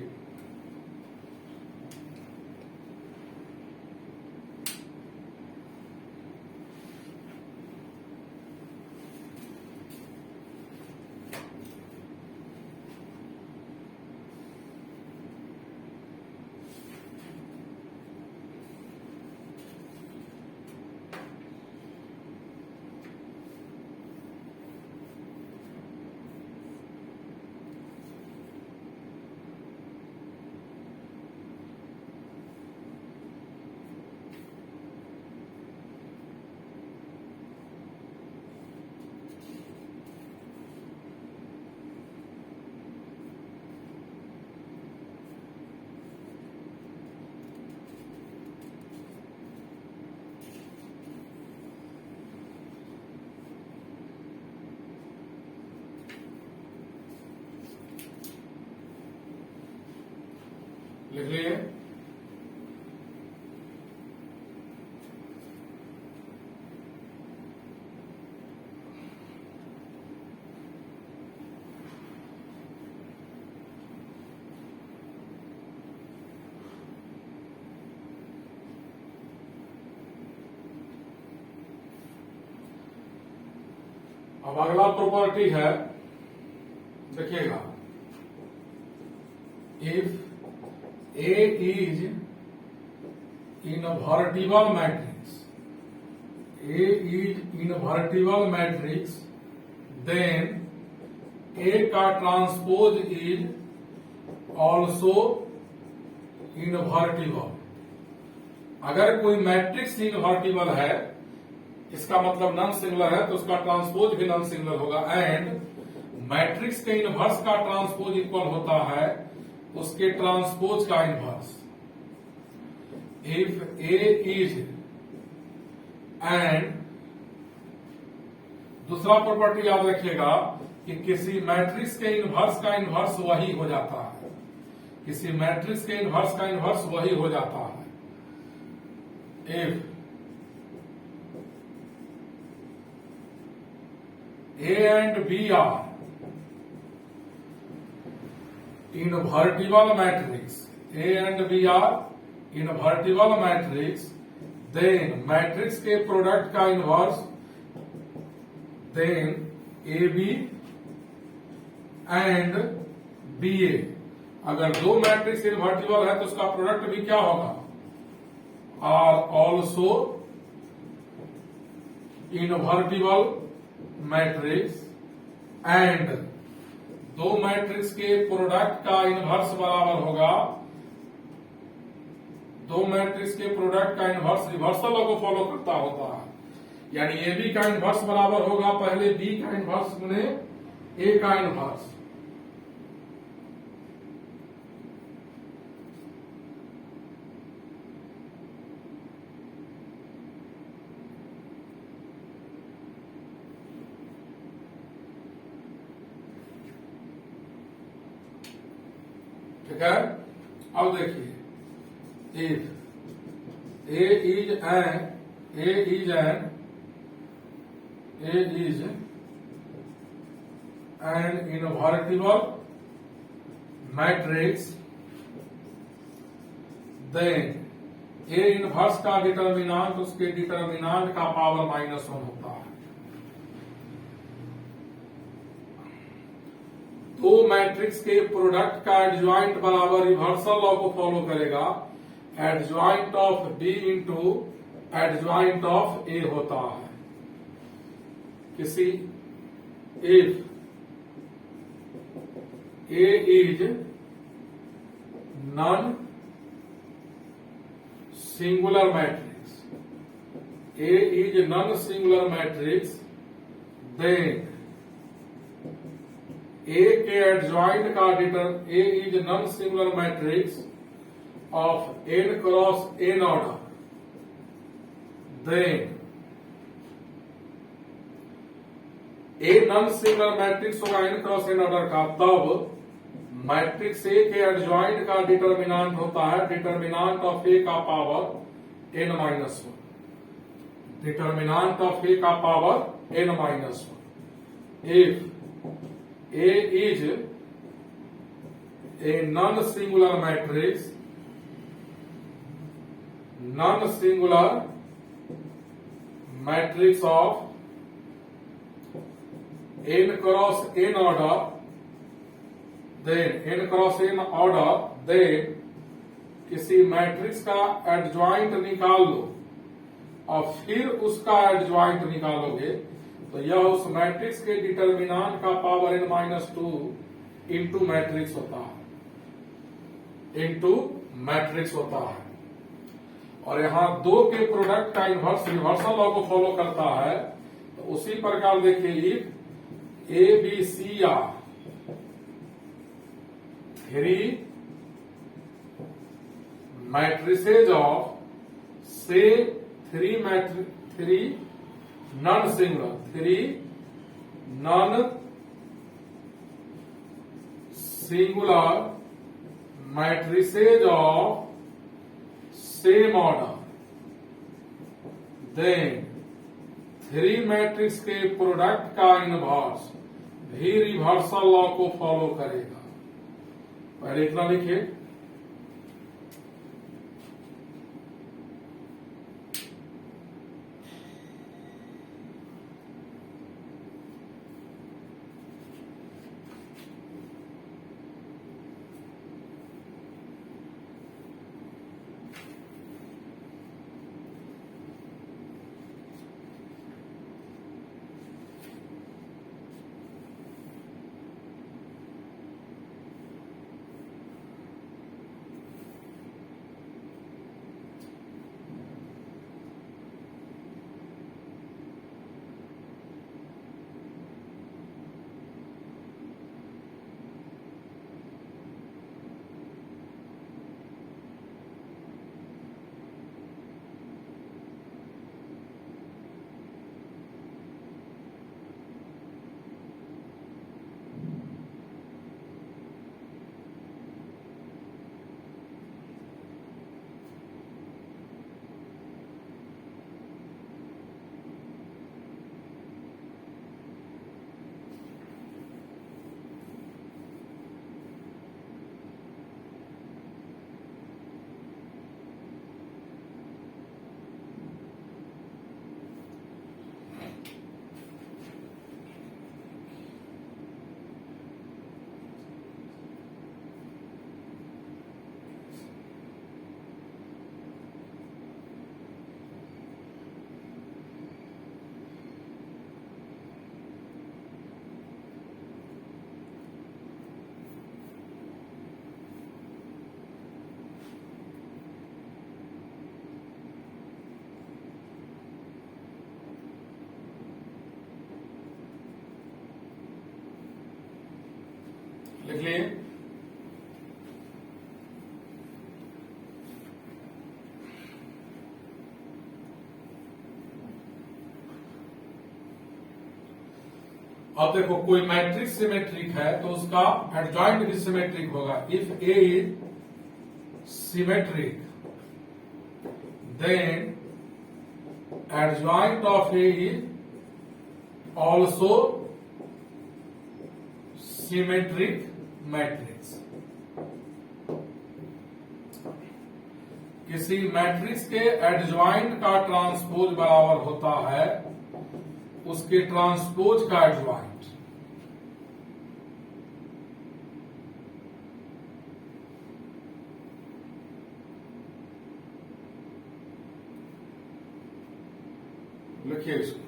लिख लिए। अब अगला प्रॉपर्टी है, देखिएगा, if A is invertible matrix, A is invertible matrix, then A का ट्रांसपोज इज ऑल्सो इनवर्टिबल। अगर कोई मैट्रिक्स इनवर्टिबल है, इसका मतलब नॉन सिंगुलर है, तो उसका ट्रांसपोज भी नॉन सिंगुलर होगा। एंड मैट्रिक्स के इनवर्स का ट्रांसपोज इक्वल होता है उसके ट्रांसपोज का inverse. If A is, and दूसरा प्रॉपर्टी याद रखिएगा कि किसी मैट्रिक्स के इनवर्स का इनवर्स वही हो जाता है, किसी मैट्रिक्स के इनवर्स का इनवर्स वही हो जाता है। If A and B are invertible matrix, A and B are invertible matrix, then matrix के प्रोडक्ट का inverse, then AB and BA। अगर दो मैट्रिक्स इनवर्टिबल है तो उसका प्रोडक्ट भी क्या होगा, are also invertible matrix. And दो मैट्रिक्स के प्रोडक्ट का इनवर्स बराबर होगा, दो मैट्रिक्स के प्रोडक्ट का इनवर्स रिवर्सल को फॉलो करता होता है, यानी ए बी का इनवर्स बराबर होगा पहले बी का इनवर्स गुने ए का इनवर्स। ठीक है। अब देखिए, if A is an invertible matrix, then A inverse का डिटर्मिनांट उसके डिटर्मिनांट का पावर -1 होता है। दो मैट्रिक्स के प्रोडक्ट का एडजॉइंट बराबर रिवर्सल लॉ को फॉलो करेगा, adjoint of B into adjoint of A होता है। किसी if A is non singular matrix, A is non singular matrix, then A के एडजॉइंट का A is non singular matrix of n cross n order, then A non singular matrix होगा n क्रॉस n ऑर्डर का, तब मैट्रिक्स ए के एडजॉइंट का डिटर्मिनांट होता है डिटर्मिनांट ऑफ ए का power n-1, determinant of A का power n-1। If A is a non-singular matrix, non-singular matrix of n cross n order, then n cross n order, then किसी मैट्रिक्स का एडजॉइंट निकाल लो और फिर उसका एडजॉइंट निकालोगे तो यह उस मैट्रिक्स के डिटर्मिनांट का पावर n-2 इंटू मैट्रिक्स होता है, इंटू मैट्रिक्स होता है। और यहां दो के प्रोडक्ट का इनवर्स रिवर्सल लॉ को फॉलो करता है, तो उसी प्रकार देखिए, if A B C are three matrices of say three non singular, three non singular matrices of same order, then three matrix के प्रोडक्ट का इनवर्स भी रिवर्सल लॉ को फॉलो करेगा। पहले इतना लिखिए, लिख लिए। अब देखो कोई मैट्रिक्स सिमेट्रिक है तो उसका एडजॉइंट भी सिमेट्रिक होगा। If A is symmetric then adjoint of A is also symmetric matrix. किसी मैट्रिक्स के एडजॉइंट का ट्रांसपोज बराबर होता है उसके ट्रांसपोज का एडजॉइंट। लिखिए इसको,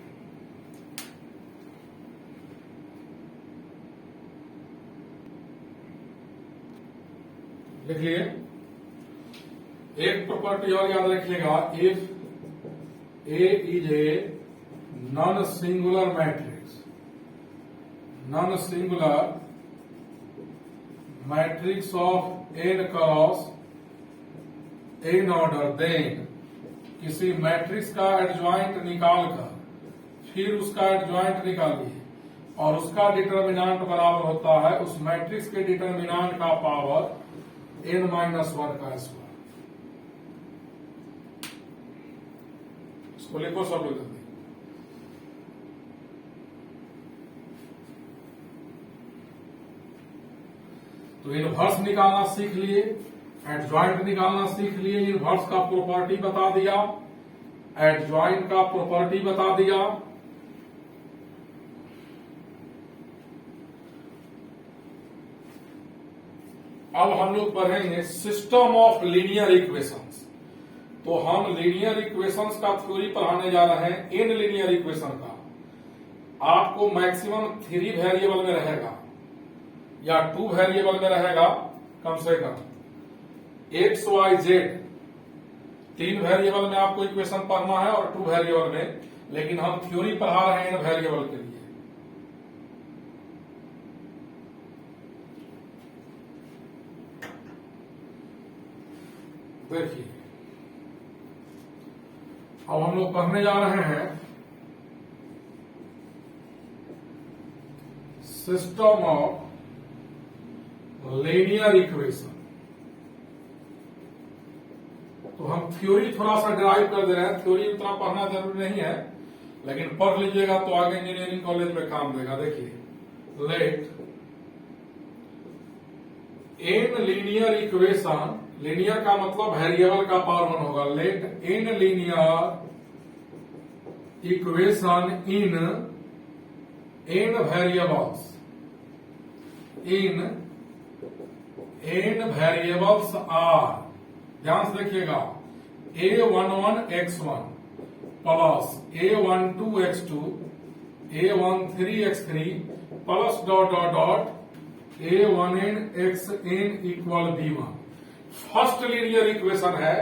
लिख लिए। एक प्रॉपर्टी और याद रखिएगा, if A is a non singular matrix, non singular matrix of N cross N order, then किसी मैट्रिक्स का एडजॉइंट निकालकर फिर उसका एडजॉइंट निकालिए और उसका डिटर्मिनांट बराबर होता है उस मैट्रिक्स के डिटर्मिनांट का पावर n-1 का स्क्वायर। इसको लिखो सब लोग जल्दी। तो इनवर्स निकालना सीख लिए, एडजॉइंट निकालना सीख लिए, इनवर्स का प्रॉपर्टी बता दिया, एडजॉइंट का प्रॉपर्टी बता दिया। अब हम लोग पढ़ेंगे सिस्टम ऑफ लीनियर इक्वेशंस। तो हम लीनियर इक्वेशंस का थ्योरी पढ़ाने जा रहे हैं। इन लीनियर इक्वेशन का आपको मैक्सिमम 3 वेरिएबल में रहेगा या 2 वेरिएबल में रहेगा कम से कम। एक्स वाई जेड 3 वेरिएबल में आपको इक्वेशन पढ़ना है और 2 वेरिएबल में, लेकिन हम थ्योरी पढ़ा रहे हैं इन वेरिएबल के लिए। देखिए अब हम लोग पढ़ने जा रहे हैं सिस्टम ऑफ लीनियर इक्वेशन। हम थ्योरी थोड़ा सा ड्राइव कर दे रहे हैं, थ्योरी उतना पढ़ना जरूरी नहीं है, लेकिन पढ़ लीजिएगा तो आगे इंजीनियरिंग कॉलेज में काम देगा। देखिए, let in linear equation, linear का मतलब वेरिएबल का पावर 1 होगा। Let in linear equation in variables in variables are, ध्यान से देखिएगा, a11x1 plus a12x2 a13x3 plus dot dot dot a1nxn equal b1। First linear equation है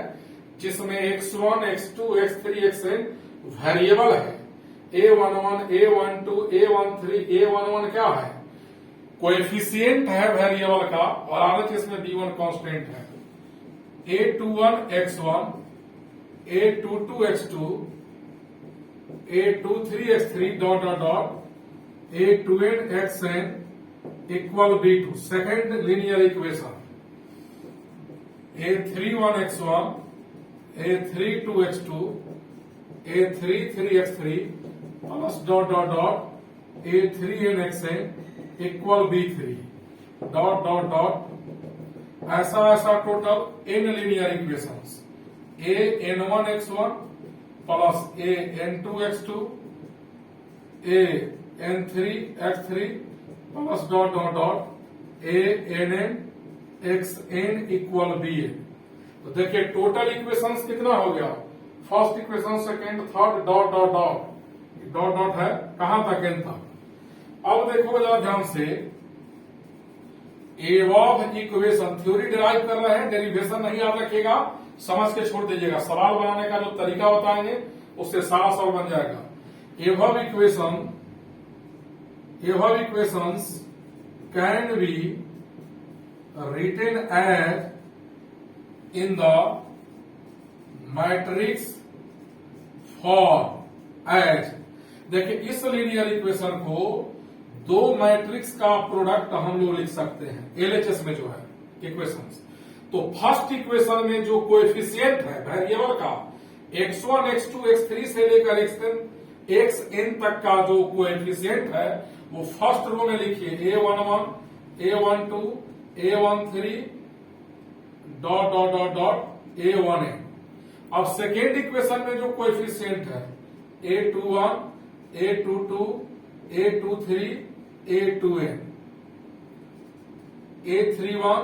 जिसमें x1 x2 x3 xn variable है। a11 a12 a13 a11 क्या है, कोएफिशिएंट है वेरिएबल का, और आरएचएस में b1 कांस्टेंट है। a21x1 a22x2 a23x3 dot dot dot a2nxn equal b2। Second linear equation a31x1 a32x2 a33x3 plus dot dot dot a3nxn equal b3 dot dot dot, ऐसा ऐसा total n linear equations an1x1 plus an2x2 an3x3 plus dot dot dot ann equal bn। तो देखिए टोटल इक्वेशंस कितना हो गया, first equation second third dot dot dot dot dot है, कहां तक n तक। अब देखो जरा ध्यान से, एवॉव इक्वेशन थ्योरी डिराइव कर रहे हैं, डेरिवेशन नहीं याद रखिएगा, समझ के छोड़ दीजिएगा। सवाल बनाने का जो तरीका बताएंगे उससे सारा सवाल बन जाएगा। Above equations can be written as in the matrix form as. देखिए इस लीनियर इक्वेशन को दो मैट्रिक्स का प्रोडक्ट हम लोग लिख सकते हैं एलएचएस में जो है इक्वेशंस। तो फर्स्ट इक्वेशन में जो कोएफिशिएंट है वेरिएबल का x1 x2 x3 से लेकर xn तक का जो कोएफिशिएंट है वो फर्स्ट रो में लिखिए a11 a12 a13 dot dot dot dot a1n। अब सेकेंड इक्वेशन में जो कोएफिशिएंट है a21 a22 a23 a2n a31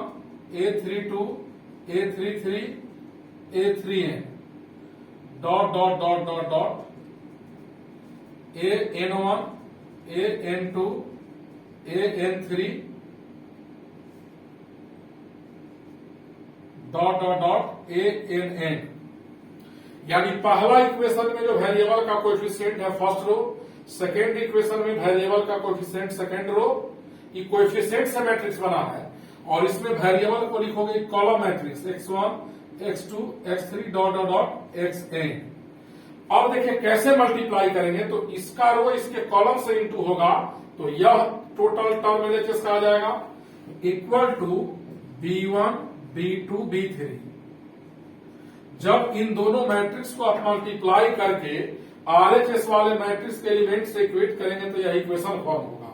a32 a33 a3n dot dot dot dot dot an1 an2 an3 dot dot dot ann। यानी पहला इक्वेशन में जो वेरिएबल का कोएफिशिएंट है फर्स्ट रो, सेकेंड इक्वेशन में वेरिएबल का कोएफिशिएंट सेकेंड रो, ये कोएफिशिएंट से मैट्रिक्स बना है, और इसमें वेरिएबल को लिखोगे column matrix x1 x2 x3 dot dot dot xn। अब देखिए कैसे मल्टीप्लाई करेंगे, तो इसका रो इसके कॉलम से इंटू होगा, तो यह टोटल टर्म एलएचएस का आ जाएगा equal to b1 b2 b3। जब इन दोनों मैट्रिक्स को आप मल्टीप्लाई करके आरएचएस वाले मैट्रिक्स के एलिमेंट से इक्वेट करेंगे तो यह इक्वेशन फॉर्म होगा।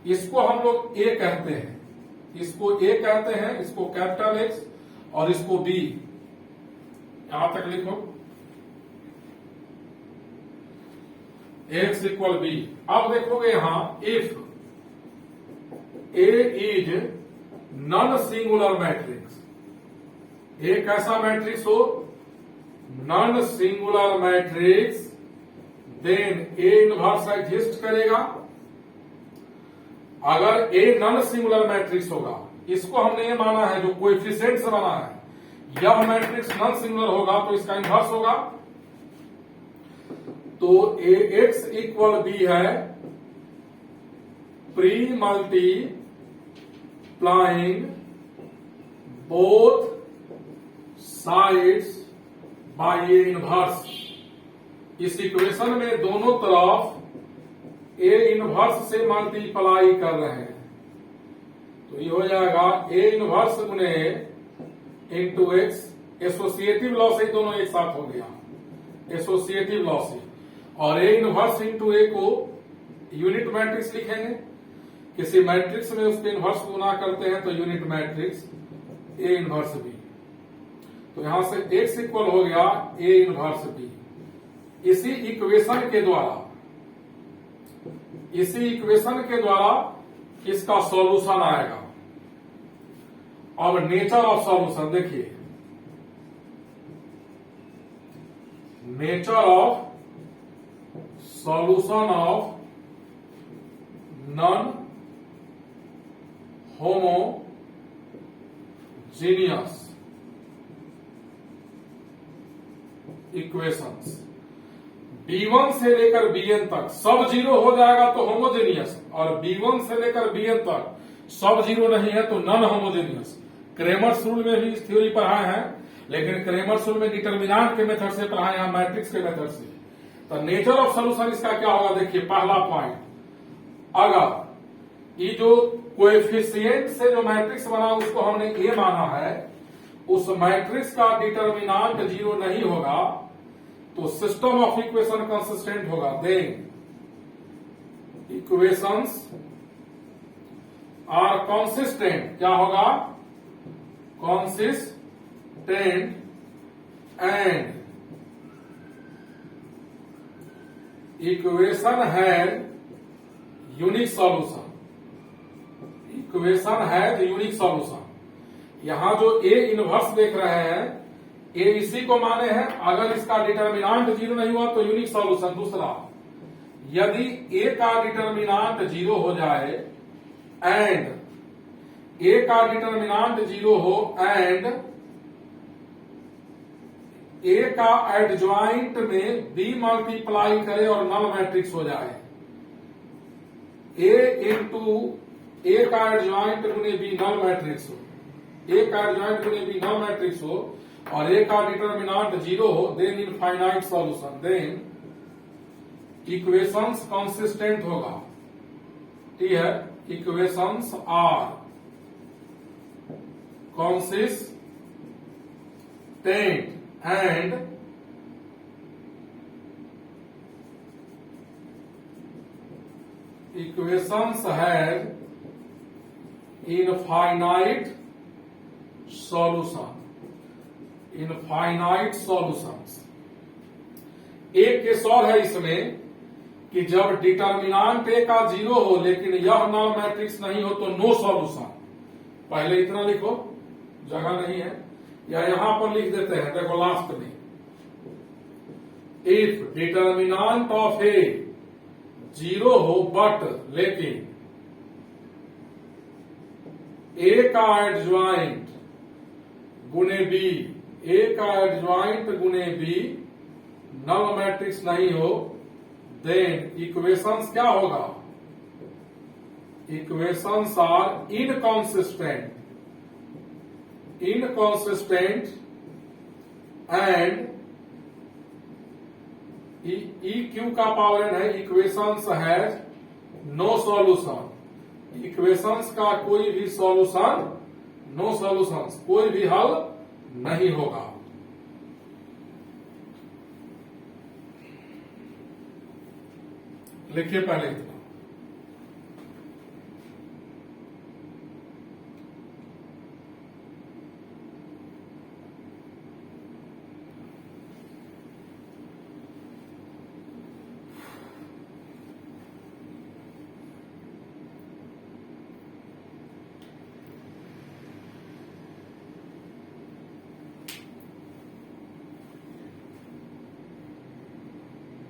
इसको हम लोग ए कहते हैं, इसको ए कहते हैं, इसको कैपिटल एक्स और इसको बी, यहां तक लिखो एक्स इक्वल बी। अब देखोगे यहां if A is non singular matrix, एक ऐसा मैट्रिक्स हो non singular matrix, then A inverse exist करेगा। अगर ए नॉन सिंगुलर मैट्रिक्स होगा, इसको हमने ये माना है जो कोएफिशिएंट से बना है, यह मैट्रिक्स नॉन सिंगुलर होगा तो इसका इनवर्स होगा। तो ए एक्स इक्वल बी है pre multiplying both sides bye A inverse. इस इक्वेशन में दोनों तरफ ए इनवर्स से मल्टीप्लाई कर रहे हैं, तो ये हो जाएगा ए इनवर्स गुने इंटू एक्स एसोसिएटिव लॉ से दोनों एक साथ हो गया, एसोसिएटिव लॉ से। और ए इनवर्स इंटू ए को यूनिट मैट्रिक्स लिखेंगे, किसी मैट्रिक्स में उसके इनवर्स गुना करते हैं तो unit matrix A inverse B. तो यहां से एक्स इक्वल हो गया ए इनवर्स बी। इसी इक्वेशन के द्वारा इसका सॉल्यूशन आएगा। अब नेचर ऑफ सॉल्यूशन देखिए, nature of solution of non homogeneous equations, B1 से लेकर Bn तक सब जीरो हो जाएगा तो होमोजेनियस, और B1 से लेकर Bn तक सब जीरो नहीं है तो नॉन होमोजेनियस। क्रेमर्स रूल में भी इस थ्योरी पढ़ाए हैं, लेकिन क्रेमर्स रूल में डिटर्मिनेंट के मेथड से पढ़ाए हैं, मैट्रिक्स के मेथड से। तो नेचर ऑफ सॉल्यूशन इसका क्या होगा, देखिए पहला पॉइंट, अगर ये जो कोएफिशिएंट से जो मैट्रिक्स बना उसको हमने ए माना है, उस मैट्रिक्स का डिटर्मिनेंट जीरो नहीं होगा तो सिस्टम ऑफ इक्वेशन कंसिस्टेंट होगा। देन इक्वेशंस आर कंसिस्टेंट, क्या होगा, consistent and equation has unique solution, equation has unique solution. यहां जो ए इनवर्स देख रहे हैं, ए इसी को माने हैं, अगर इसका डिटर्मिनेंट जीरो नहीं हुआ तो यूनिक सॉल्यूशन। दूसरा, यदि ए का डिटर्मिनेंट जीरो हो जाए एंड ए का डिटर्मिनेंट जीरो हो एंड ए का एडजॉइंट में बी मल्टीप्लाई करे और नल मैट्रिक्स हो जाए, ए इंटू ए का एडजॉइंट गुने बी नल मैट्रिक्स हो, ए का एडजॉइंट गुने बी नल मैट्रिक्स हो और ए का डिटर्मिनेंट जीरो हो, then infinite solution, then equations consistent होगा। ठीक है, equations are consistent and equations have infinite solution, infinite solutions। एक केस और है इसमें कि जब डिटर्मिनेंट ए का जीरो हो लेकिन यह नॉन मैट्रिक्स नहीं हो तो नो सॉल्यूशन। पहले इतना लिखो, जगह नहीं है, या यहां पर लिख देते हैं, देखो लास्ट में, if determinant of A zero हो बट लेकिन ए का एडजॉइंट गुने बी, ए का एडजॉइंट गुने बी नल मैट्रिक्स नहीं हो, देन इक्वेशंस क्या होगा, equations are inconsistent, inconsistent and E Q का पावर एन है, equations has no solution, equations का कोई भी सॉल्यूशन, नो सॉल्यूशंस, कोई भी हल नहीं होगा। लिखिए पहले इतना,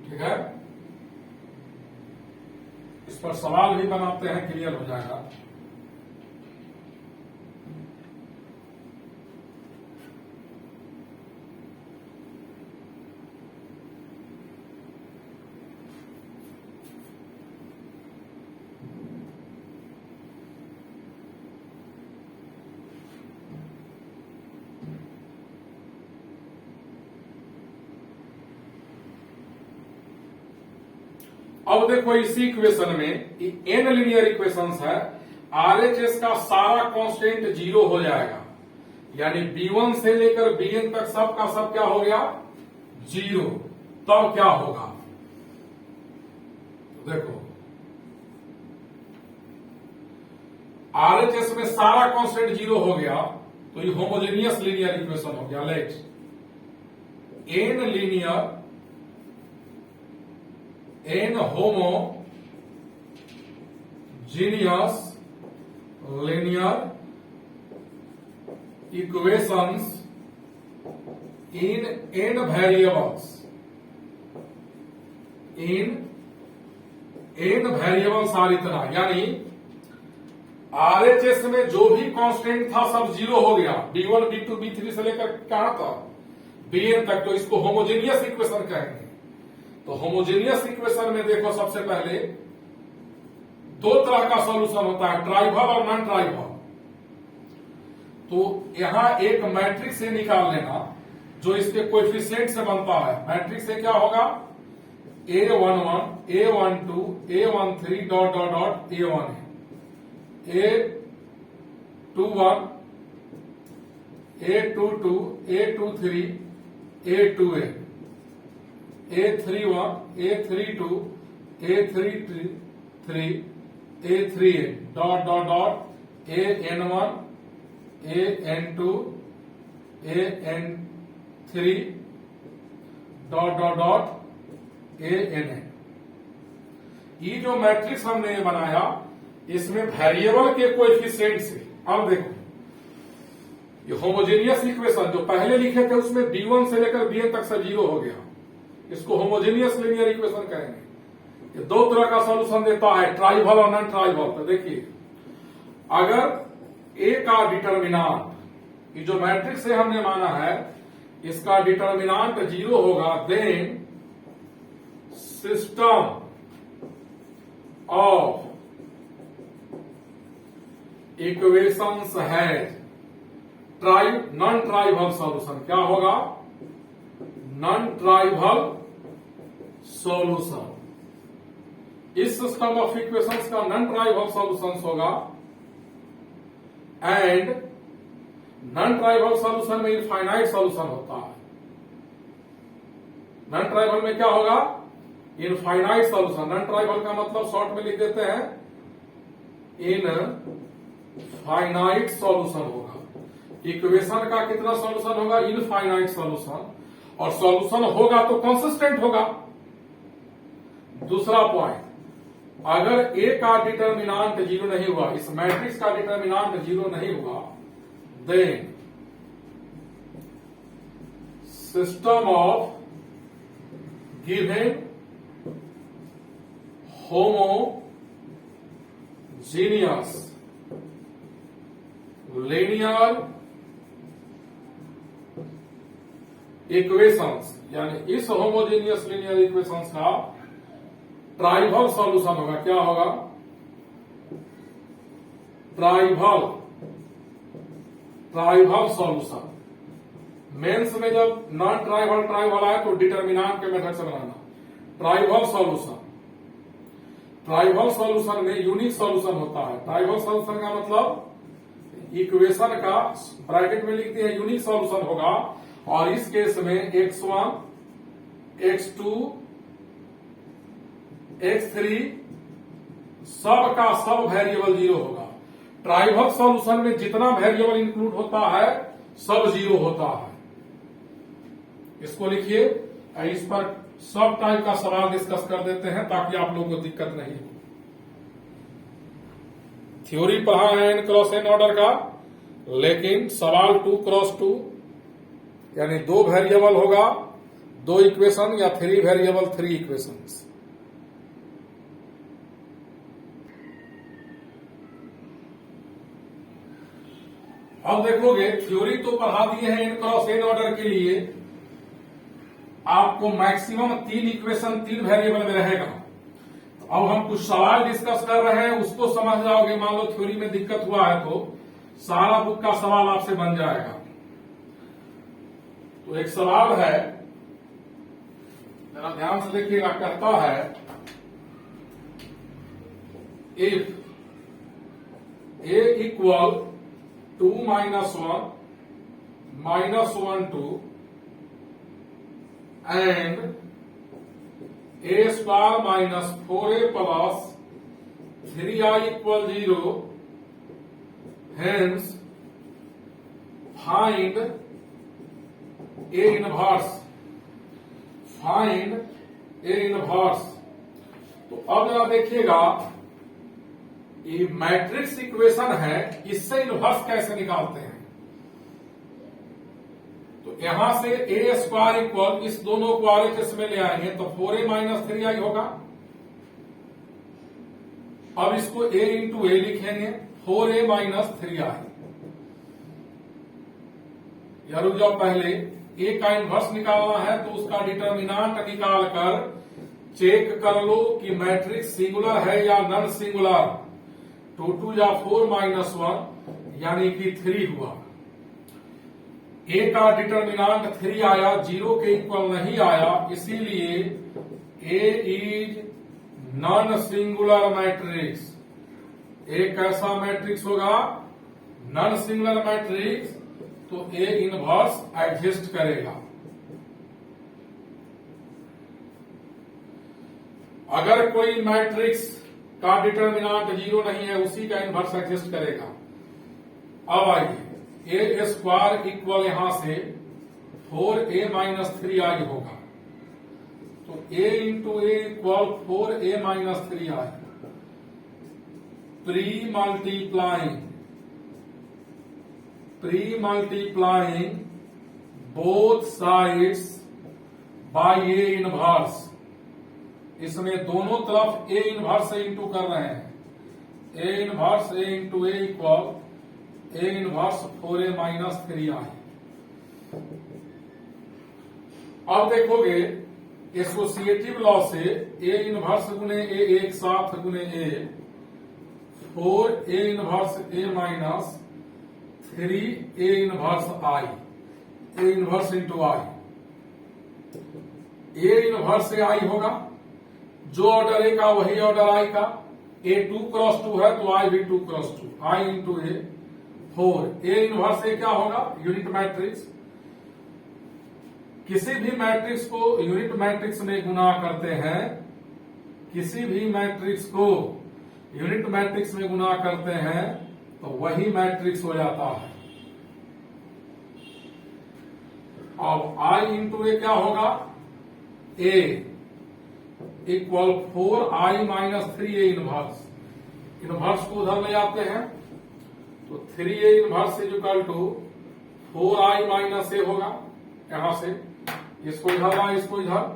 ठीक है। इस पर सवाल भी बनाते हैं, क्लियर हो जाएगा। अब देखो इसी इक्वेशन में एन लीनियर इक्वेशंस है, आरएचएस का सारा कांस्टेंट जीरो हो जाएगा, यानी B1 से लेकर Bn तक सब का सब क्या हो गया, 0। तब क्या होगा, तो देखो RHS में सारा कांस्टेंट 0 हो गया, तो ये होमोजेनियस लीनियर इक्वेशन हो गया। Let n homogeneous linear equations in n variables, are इतना, यानी RHS में जो भी कांस्टेंट था सब 0 हो गया, B1 B2 B3 से लेकर कहां था, Bn तक। तो इसको होमोजेनियस इक्वेशन कहेंगे। तो होमोजेनियस इक्वेशन में देखो सबसे पहले दो तरह का सॉल्यूशन होता है, ट्राइवल और नॉन ट्राइवल। तो यहां एक मैट्रिक्स से निकाल लेना जो इसके कोएफिशिएंट से बनता है। मैट्रिक्स से क्या होगा, A11 A12 A13 dot dot dot A1 A21 A22 A23 A2A A31 A32 A33 A3A dot dot dot AN1 AN2 AN3 dot dot dot AN। ये जो मैट्रिक्स हमने बनाया इसमें वेरिएबल के कोएफिशिएंट से, अब देखो ये होमोजेनियस इक्वेशन जो पहले लिखे थे उसमें B1 से लेकर Bn तक से 0 हो गया, इसको होमोजेनियस लीनियर इक्वेशन कहेंगे। ये दो तरह का सॉल्यूशन देता है, ट्राइवल और नॉन ट्राइवल। तो देखिए अगर A का डिटर्मिनांट, ये जो मैट्रिक्स से हमने माना है इसका डिटर्मिनांट 0 होगा, देन सिस्टम ऑफ इक्वेशंस है नॉन ट्राइवल सॉल्यूशन। क्या होगा, नॉन ट्राइवल सॉल्यूशन। इस सिस्टम ऑफ इक्वेशंस का नॉन ट्राइवल सॉल्यूशन होगा, एंड नॉन ट्राइवल सॉल्यूशन में इनफाइनाइट सॉल्यूशन होता है। नॉन ट्राइवल में क्या होगा, इनफाइनाइट सॉल्यूशन। नॉन ट्राइवल का मतलब शॉर्ट में लिख देते हैं इनफाइनाइट सॉल्यूशन होगा। इक्वेशन का कितना सॉल्यूशन होगा, इनफाइनाइट सॉल्यूशन, और सॉल्यूशन होगा तो कंसिस्टेंट होगा। दूसरा पॉइंट, अगर A का डिटर्मिनांट 0 नहीं हुआ, इस मैट्रिक्स का डिटर्मिनांट 0 नहीं हुआ, then system of given homogeneous linear equations, यानी इस होमोजेनियस लीनियर इक्वेशंस का ट्राइवल सॉल्यूशन होगा। क्या होगा, ट्राइवल सॉल्यूशन। मेंस में जब नॉन ट्राइवल आए तो डिटर्मिनांट के मेथड से बनाना। ट्राइवल सॉल्यूशन में यूनिक सॉल्यूशन होता है। ट्राइवल सॉल्यूशन का मतलब इक्वेशन का ब्रैकेट में लिखते हैं यूनिक सॉल्यूशन होगा, और इस केस में x1 x2 x3 सब का सब वेरिएबल 0 होगा। ट्राइवल सॉल्यूशन में जितना वेरिएबल इंक्लूड होता है सब 0 होता है। इसको लिखिए, इस पर सब टाइप का सवाल डिस्कस कर देते हैं ताकि आप लोगों को दिक्कत नहीं हो। थ्योरी पढ़ा है n क्रॉस n ऑर्डर का, लेकिन सवाल 2 क्रॉस 2 यानी 2 वेरिएबल होगा 2 इक्वेशन, या 3 वेरिएबल 3 इक्वेशंस। अब देखोगे थ्योरी तो पढ़ा दिए हैं n क्रॉस n ऑर्डर के लिए, आपको मैक्सिमम 3 इक्वेशन 3 वेरिएबल में रहेगा। अब हम कुछ सवाल डिस्कस कर रहे हैं, उसको समझ जाओगे। मान लो थ्योरी में दिक्कत हुआ है तो सारा बुक का सवाल आपसे बन जाएगा। तो एक सवाल है, जरा ध्यान से देखिएगा, कहता है if A equal 2 - 1 -1 2 and a square minus 4a plus 3i equal 0. Hence, find a inverse. Find a inverse. तो अब जरा देखिएगा, ये मैट्रिक्स इक्वेशन है, इससे इनवर्स कैसे निकालते हैं। तो यहां से ए स्क्वायर इक्वल, इस दोनों को आरएचएस में ले आएंगे तो 4a माइनस 3i होगा। अब इसको a इंटू ए लिखेंगे, 4a माइनस 3i। या रुक जाओ, पहले a का इनवर्स निकालना है तो उसका डिटर्मिनांट निकाल कर चेक कर लो कि मैट्रिक्स सिंगुलर है या नॉन सिंगुलर। 2 2 या 4 माइनस 1 यानी कि 3 हुआ। ए का डिटर्मिनांट 3 आया, 0 के इक्वल नहीं आया, इसीलिए ए इज नॉन सिंगुलर मैट्रिक्स। ए कैसा मैट्रिक्स होगा? Non singular matrix. तो ए इनवर्स एडजस्ट करेगा। अगर कोई मैट्रिक्स का डिटर्मिनांट 0 नहीं है, उसी का इनवर्स एडजस्ट करेगा। अब आइए, ए स्क्वायर इक्वल यहां से 4a माइनस 3i होगा। तो a into A equal 4a minus 3i। Pre multiplying both sides bye A inverse. इसमें दोनों तरफ ए इनवर्स से इंटू कर रहे हैं। A inverse A into A equal A inverse 4a minus 3i। अब देखोगे एसोसिएटिव लॉ से ए इनवर्स गुने ए एक साथ गुने A, 4a inverse A minus 3a inverse I, A inverse into I. A inverse A I होगा, जो ऑर्डर ए का वही ऑर्डर आई का। ए 2 क्रॉस 2 है तो आई भी 2 cross 2, I into A 4। A inverse A क्या होगा? Unit matrix. किसी भी मैट्रिक्स को यूनिट मैट्रिक्स में गुना करते हैं, किसी भी मैट्रिक्स को यूनिट मैट्रिक्स में गुना करते हैं तो वही मैट्रिक्स हो जाता है। अब आई इंटू ए क्या होगा? A equal 4i minus 3a inverse. Inverse को उधर ले आते हैं तो 3a inverse is equal to 4i minus A होगा। यहां से इसको इधर ला, इसको इधर,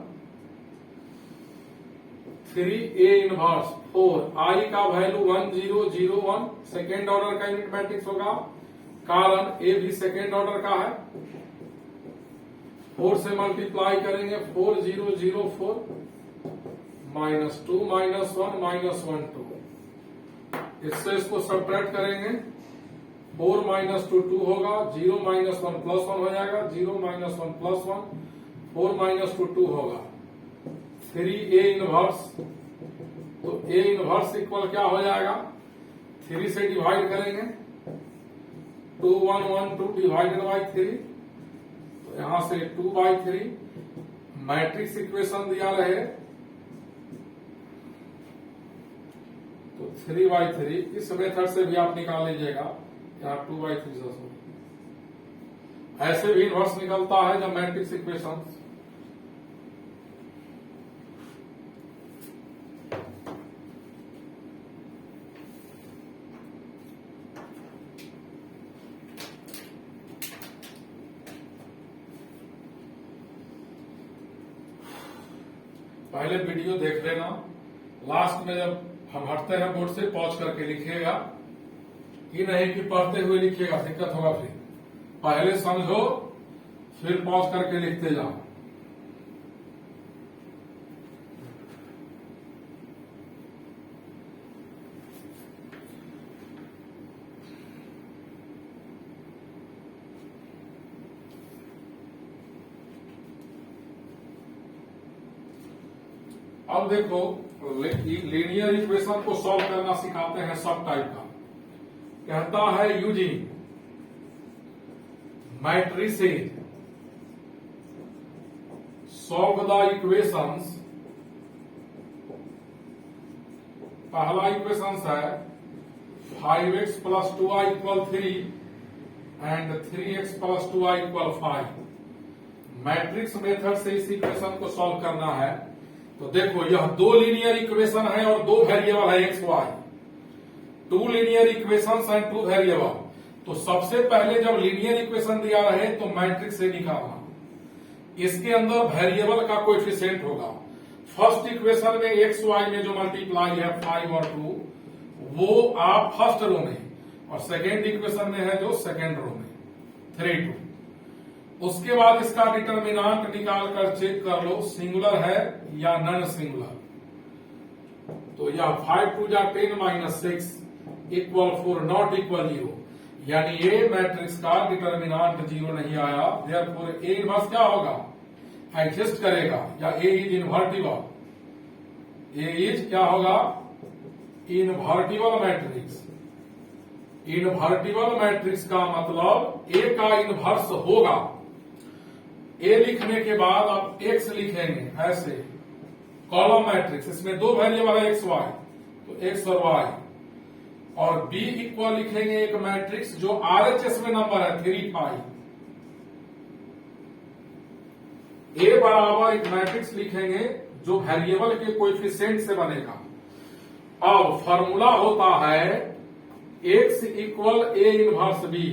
3a इनवर्स 4, i का वैल्यू 1 0 0 1, सेकेंड ऑर्डर का यूनिट मैट्रिक्स होगा, कारण ए भी सेकेंड ऑर्डर का है। 4 से मल्टीप्लाई करेंगे, 4 0 0 4 माइनस 2 माइनस 1 माइनस 1 2। इससे इसको सब्ट्रैक्ट करेंगे, 4 माइनस 2 2 होगा, 0 माइनस 1 प्लस 1 हो जाएगा, 0 माइनस 1 प्लस 1, 4 माइनस 2 2 होगा। 3a इनवर्स, तो a इनवर्स इक्वल क्या हो जाएगा? 3 से डिवाइड करेंगे, 2 1 1 2 डिवाइडेड बाई 3, तो यहां से 2/3। मैट्रिक्स इक्वेशन दिया रहे तो 3/3। इस मेथड से भी आप निकाल लीजिएगा, यहाँ 2/3 से। ऐसे भी इनवर्स निकलता है जब मैट्रिक्स इक्वेशन। पहले वीडियो देख लेना, लास्ट में जब हम हटते हैं बोर्ड से पॉज करके लिखिएगा, ये नहीं कि पढ़ते हुए लिखिएगा, दिक्कत होगा। फिर पहले समझो फिर पॉज करके लिखते जाओ। अब देखो, लीनियर इक्वेशन को सॉल्व करना सिखाते हैं सब टाइप का। कहता है using matrices solve the equations. पहला इक्वेशन है 5x plus 2y equal 3 and 3x plus 2y equal 5. Matrix method से इस इक्वेशन को सॉल्व करना है। तो देखो यह दो लीनियर इक्वेशन है और दो वेरिएबल है X Y, two linear equations and two variable. तो सबसे पहले जब लीनियर इक्वेशन दिया रहे तो मैट्रिक्स से निकालना, इसके अंदर वेरिएबल का कोएफिशिएंट होगा। फर्स्ट इक्वेशन में एक्स वाई में जो मल्टीप्लाई है 5 और 2 वो आप फर्स्ट रो में, और सेकेंड इक्वेशन में है जो सेकेंड रो में 3 2। उसके बाद इसका डिटर्मिनांट निकाल कर चेक कर लो सिंगुलर है या नॉन सिंगुलर। तो यह 5 2 जा 10 माइनस 6 इक्वल 4 नॉट इक्वल 0, यानी ए मैट्रिक्स का डिटर्मिनांट 0 नहीं आया। देयरफॉर ए इनवर्स क्या होगा, एग्जिस्ट करेगा, या ए इज इनवर्टिबल। ए इज क्या होगा, इनवर्टिबल मैट्रिक्स। इनवर्टिबल मैट्रिक्स का मतलब ए का इनवर्स होगा। ए लिखने के बाद आप एक्स लिखेंगे ऐसे, कॉलम मैट्रिक्स, इसमें दो वेरिएबल है एक्स वाई, तो एक्स और वाई, और बी इक्वल लिखेंगे एक मैट्रिक्स जो आरएचएस में नंबर है 3 5। ए बराबर एक मैट्रिक्स लिखेंगे जो वेरिएबल के कोएफिशिएंट से बनेगा। अब फॉर्मूला होता है X equal A inverse B,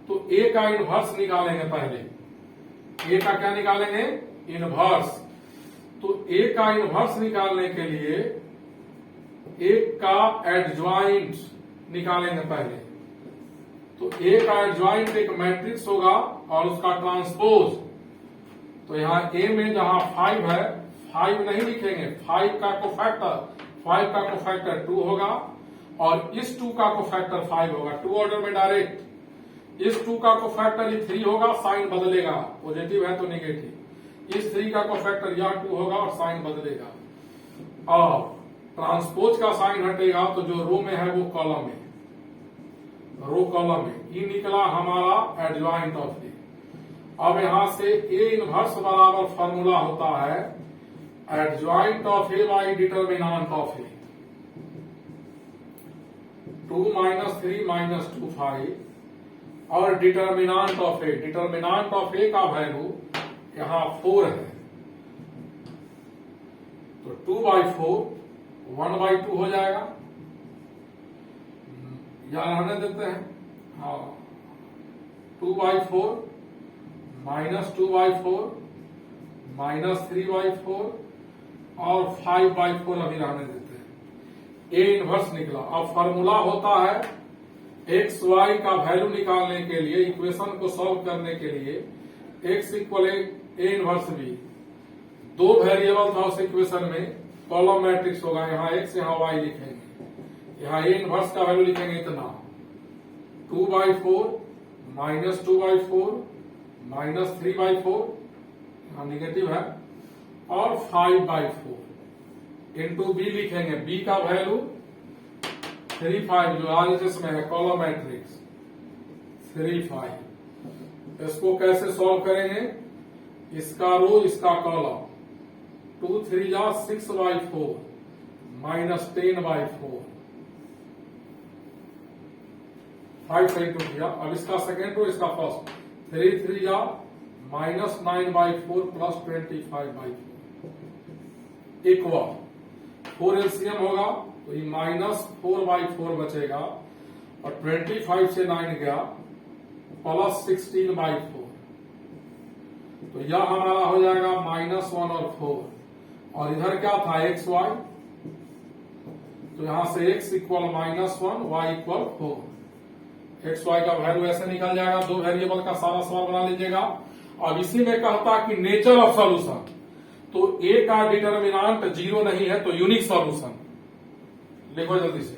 तो ए का इनवर्स निकालेंगे पहले। ए का क्या निकालेंगे, इनवर्स। तो ए का इनवर्स निकालने के लिए एक का एडजॉइंट निकालेंगे पहले। तो ए का एडजॉइंट एक मैट्रिक्स होगा और उसका ट्रांसपोज। तो यहां ए में जहां 5 है, 5 नहीं लिखेंगे, 5 का कोफैक्टर 2 होगा, और इस 2 का कोफैक्टर 5 होगा, 2 ऑर्डर में डायरेक्ट। इस 2 का कोफैक्टर ये 3 होगा, साइन बदलेगा, पॉजिटिव है तो नेगेटिव। इस 3 का कोफैक्टर यह 2 होगा और साइन बदलेगा, और ट्रांसपोज का साइन हटेगा तो जो रो में है वो कॉलम में, रो कॉलम में। ये निकला हमारा एडजॉइंट ऑफ ए। अब यहां से ए इनवर्स बराबर फॉर्मूला होता है adjoint of A by determinant of A. 2 - 3 - 2 5, और determinant of A, determinant of A का वैल्यू यहां 4 है, तो 2/4 1/2 हो जाएगा, या रहने देते हैं। हाँ, 2/4 -2/4 -3/4 और 5/4 अभी रहने देते हैं। ए इनवर्स निकला। अब फॉर्मूला होता है एक्स वाई का वैल्यू निकालने के लिए, इक्वेशन को सॉल्व करने के लिए, X equal A inverse B. दो वेरिएबल था उस इक्वेशन में, कॉलम मैट्रिक्स होगा, यहाँ एक्स यहाँ वाई लिखेंगे, यहाँ ए इनवर्स का वैल्यू लिखेंगे इतना 2/4 -2/4 -3/4, यहाँ निगेटिव है, और 5/4 इंटू बी लिखेंगे। बी का वैल्यू 3 5 जो आरएचएस में है, कॉलम मैट्रिक्स 3 5। इसको कैसे सॉल्व करेंगे, इसका रो इसका कॉलम, 2 3 जा 6/4 -10/4, 5 से इंटू किया। अब इसका सेकेंड रो इसका फर्स्ट, 3 3 जा -9/4 प्लस 25/4 इक्वल 4 एलसीएम होगा, तो ये -4/4 बचेगा, और 25 से 9 गया प्लस 16/4, तो यह हमारा हो जाएगा -1 और 4, और इधर क्या था एक्स वाई, तो यहां से x equal -1 y equal 4। X Y का वैल्यू ऐसे निकल जाएगा। दो वेरिएबल का सारा सवाल बना लीजिएगा। अब इसी में कहता कि नेचर ऑफ सॉल्यूशन, तो ए का डिटर्मिनांट 0 नहीं है तो यूनिक सॉल्यूशन लिखो जल्दी से।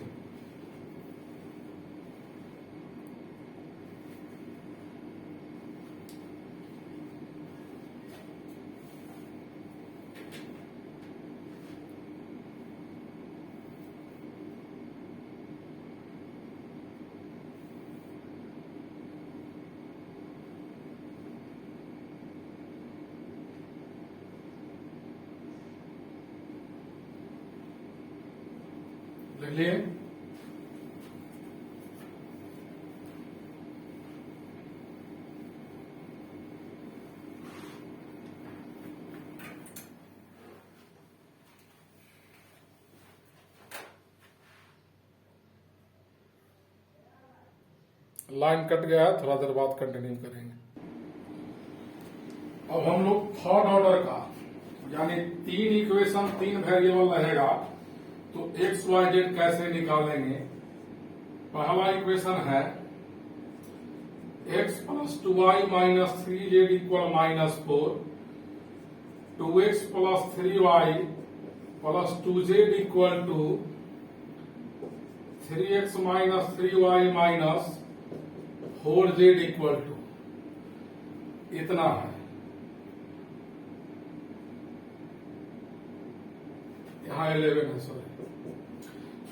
चलिए लाइन कट गया है, थोड़ा देर बाद कंटिन्यू करेंगे। अब हम लोग थर्ड ऑर्डर का यानी 3 इक्वेशन 3 वेरिएबल रहेगा तो एक्स वाई जेड कैसे निकालेंगे। पहला इक्वेशन है x plus 2y minus 3z equal -4, 2x plus 3y plus 2z equal two 3x minus 3y minus 4z equal two, इतना है। यहाँ 11 है, सॉरी।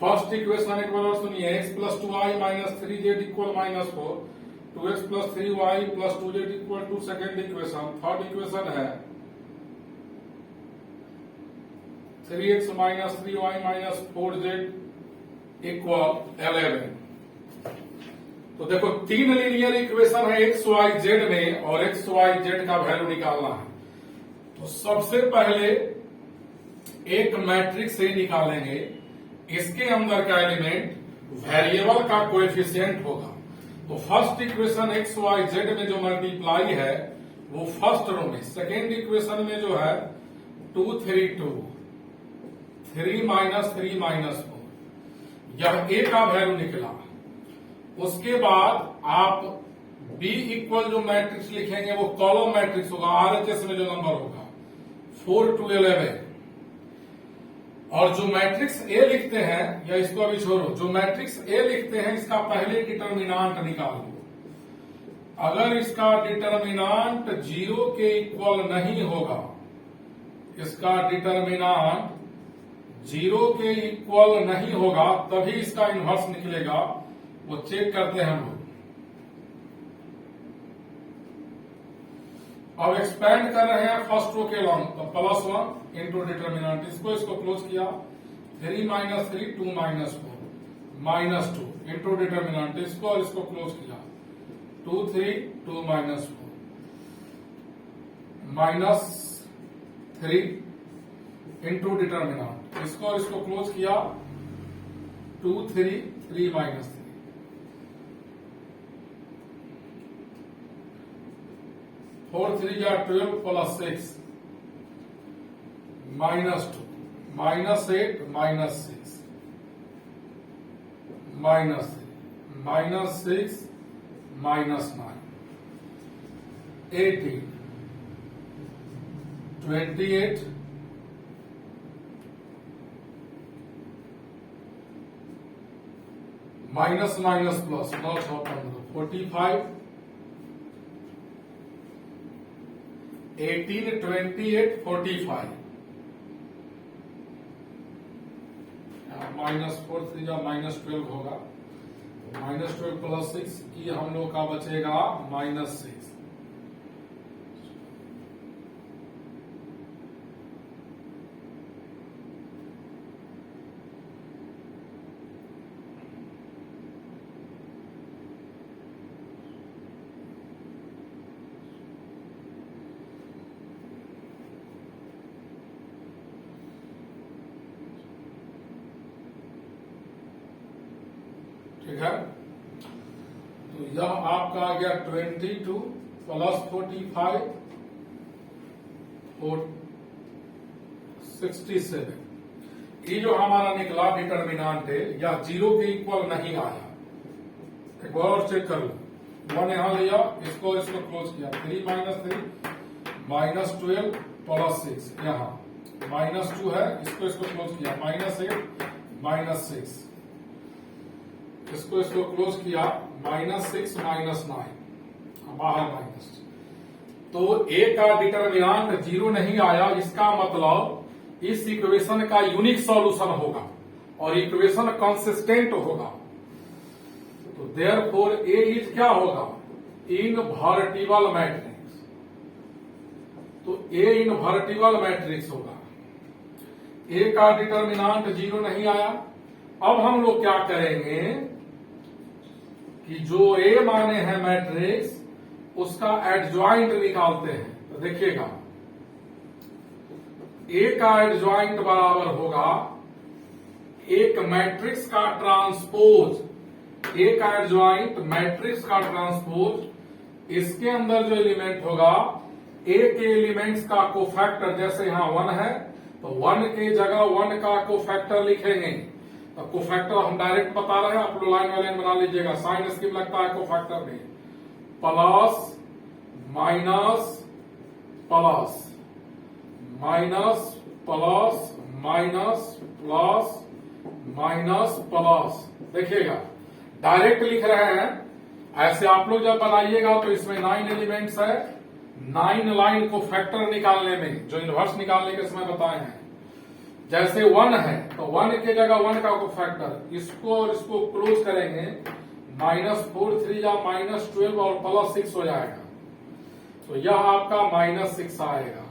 फर्स्ट इक्वेशन एक बार सुनिए, x plus 2y minus 3z equal -4, 2x plus 3y plus 2z equal two second equation. Third equation है 3x minus 3y minus 4z equal 11। तो देखो 3 लीनियर इक्वेशन है एक्स वाई जेड में और एक्स वाई जेड का वैल्यू निकालना है। तो सबसे पहले एक मैट्रिक्स से निकालेंगे, इसके अंदर का एलिमेंट वेरिएबल का कोएफिशिएंट होगा। तो first equation X Y Z में जो मल्टीप्लाई है वो फर्स्ट रो में, सेकेंड इक्वेशन में जो है 2 3 2, 3 माइनस 3 माइनस 4, यह ए का वैल्यू निकला। उसके बाद आप बी इक्वल जो मैट्रिक्स लिखेंगे वो कॉलम मैट्रिक्स होगा, आरएचएस में जो नंबर होगा 4 to 11। और जो मैट्रिक्स ए लिखते हैं, या इसको अभी छोड़ो, जो मैट्रिक्स ए लिखते हैं इसका पहले डिटर्मिनांट निकालो। अगर इसका डिटर्मिनांट 0 के इक्वल नहीं होगा, इसका डिटर्मिनांट 0 के इक्वल नहीं होगा, तभी इसका इन्वर्स निकलेगा। वो चेक करते हैं हम लोग। अब एक्सपेंड कर रहे हैं फर्स्ट रो के लॉन्ग, तो +1 इंटू डिटर्मिनेंट, इसको क्लोज किया, 3 minus 3 2 minus 4 minus 2 into determinant, इसको और इसको क्लोज किया, 2 3 2 माइनस 4 माइनस 3 इंटू डिटर्मिनेंट, इसको और इसको क्लोज किया, 2 3 3 माइनस 3, 4 3 या 12 plus 6 minus 2 minus 8 minus 6 minus 3 minus 6 minus 9, 18 28 minus minus plus 9 6 15 45 18 28 45 -4 3 या -12 होगा, -12 प्लस 6 की हम लोग का बचेगा -6। ठीक है, तो यह आपका आ गया 22 प्लस 45 और 67। ये जो हमारा निकला डिटर्मिनांट है, या 0 के इक्वल नहीं आया। एक बार और चेक कर लो, 1 यहां लिया, इसको क्लोज किया, 3 माइनस 3 माइनस 12 प्लस 6, यहां -2 है, इसको क्लोज किया, -8 माइनस 6, इसको क्लोज किया, -6 माइनस 9, बाहर माइनस। तो ए का डिटर्मिनांट 0 नहीं आया, इसका मतलब इस इक्वेशन का यूनिक सॉल्यूशन होगा और इक्वेशन कंसिस्टेंट होगा। तो देयरफॉर ए इज क्या होगा, इनवर्टिबल मैट्रिक्स। तो ए इनवर्टिबल मैट्रिक्स होगा। ए का डिटर्मिनांट 0 नहीं आया, अब हम लोग क्या करेंगे कि जो ए माने हैं मैट्रिक्स उसका एडजॉइंट निकालते हैं। तो देखिएगा ए का एडजॉइंट बराबर होगा एक मैट्रिक्स का ट्रांसपोज, ए का एडजॉइंट मैट्रिक्स का ट्रांसपोज, इसके अंदर जो एलिमेंट होगा ए के एलिमेंट्स का कोफैक्टर, जैसे यहां 1 है तो 1 के जगह 1 का कोफैक्टर लिखेंगे। तो कोफैक्टर हम डायरेक्ट बता रहे हैं, आप लोग लाइन बाय लाइन बना लीजिएगा, साइन स्कीम लगता है कोफैक्टर में, plus minus plus minus plus minus plus minus plus. देखिएगा डायरेक्ट लिख रहे हैं, ऐसे आप लोग जब बनाइएगा तो इसमें 9 एलिमेंट्स है, 9 लाइन को फैक्टर निकालने में जो इनवर्स निकालने के समय बताए हैं, जैसे 1 है तो 1 के जगह 1 का को फैक्टर, इसको और इसको क्लोज करेंगे, -4 3 या -12 और +6 हो जाएगा, तो यह आपका -6 आएगा।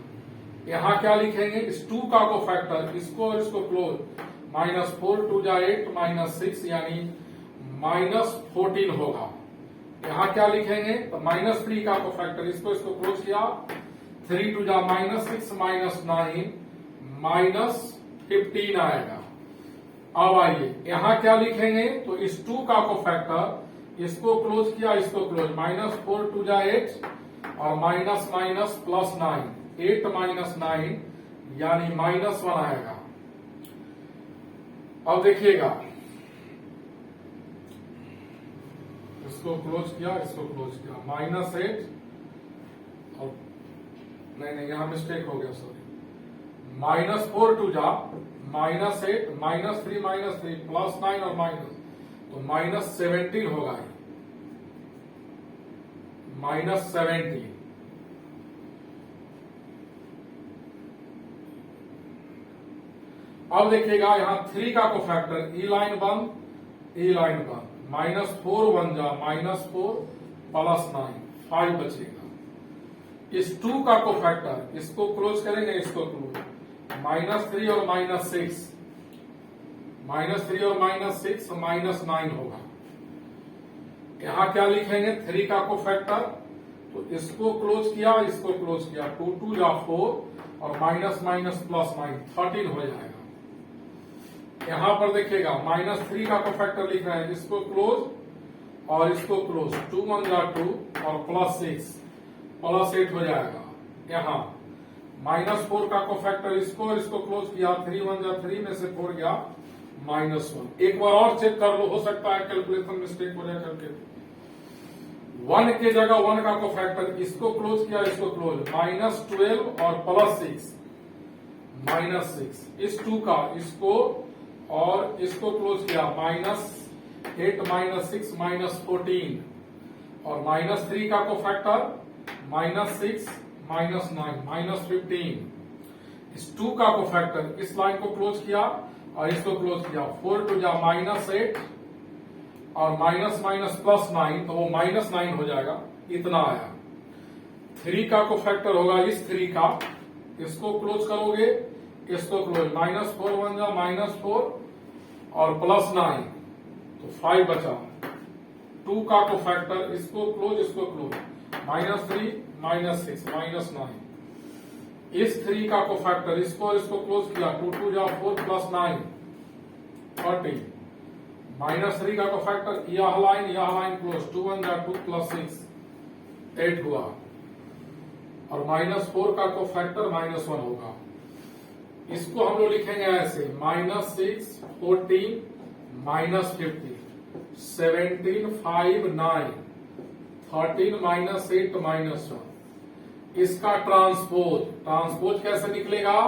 यहां क्या लिखेंगे, इस 2 का को फैक्टर, इसको और इसको क्लोज, -4 2 जा 8 -6 यानी -14 होगा। यहां क्या लिखेंगे तो -3 का को फैक्टर, इसको इसको क्लोज किया, 3 2 जा -6 -9 -15 आएगा। अब आइए यहां क्या लिखेंगे तो इस 2 का को फैक्टर, इसको क्लोज किया, इसको क्लोज, -4 2 जा 8 और माइनस माइनस +9, 8 -9 यानी -1 आएगा। अब देखिएगा इसको क्लोज किया, इसको क्लोज किया, -8 और नहीं यहां मिस्टेक हो गया, सॉरी, -4 2 जा -8 -3 +9 और माइनस, तो -17 होगा, -17। अब देखिएगा यहां 3 का को फैक्टर, ई लाइन बंद, -4 1 जा -4 +9 5 बचेगा। इस 2 का को फैक्टर, इसको क्लोज करेंगे, इसको क्लोज, -3 और -6, -3 और -6 -9 होगा। यहां क्या लिखेंगे, 3 का को फैक्टर, तो इसको क्लोज किया, इसको क्लोज किया, 2 2 जा 4 और माइनस +9 13 हो जाएगा। यहां पर देखिएगा -3 का फैक्टर लिख रहे हैं, इसको क्लोज और इसको क्लोज, 2 1 जा 2 और +6 +8 हो जाएगा। यहां -4 का फैक्टर, इसको और इसको क्लोज किया, 3 1 जा 3 में से 4 गया -1। एक बार और चेक कर लो, हो सकता है कैलकुलेशन मिस्टेक हो जाए करके। 1 के जगह 1 का फैक्टर, इसको क्लोज किया, इसको क्लोज, -12 और +6 -6। इस 2 का इसको और इसको क्लोज किया, -8 -6 -14 और -3 का को फैक्टर, -6 -9 -15। इस 2 का को फैक्टर, इस लाइन को क्लोज किया और इसको क्लोज किया, 4 2 जा -8 और माइनस +9, तो वो -9 हो जाएगा, इतना आया। 3 का को फैक्टर होगा इस 3 का, इसको क्लोज करोगे, इसको क्लोज, -4 1 जा -4 और +9 तो 5 बचा। 2 का को फैक्टर, इसको क्लोज, इसको क्लोज, -3 -6 -9। इस 3 का को फैक्टर, इसको इसको क्लोज किया, 2 2 जा 4 +9 30। -3 का फैक्टर, यह लाइन क्लोज, 2 1 जा 2 +6 8 हुआ और -4 का फैक्टर -1 होगा। इसको हम लोग लिखेंगे ऐसे, -6 14 -50 17 5 9 13 -8 -1। इसका ट्रांसपोज कैसे निकलेगा,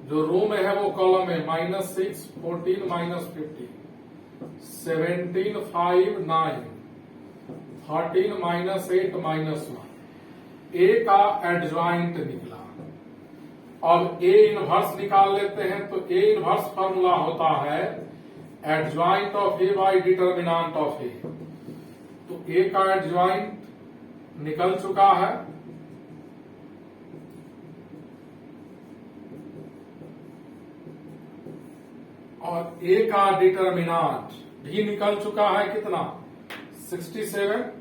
जो रो में है वो कॉलम में, -6 14 -50 17 5 9 13 -8 -1। ए का एडजॉइंट निकला। अब ए इनवर्स निकाल लेते हैं, तो ए इनवर्स फॉर्मूला होता है adjoint of A by determinant of A. तो ए का एडजॉइंट निकल चुका है, और ए का डिटर्मिनांट भी निकल चुका है कितना 67।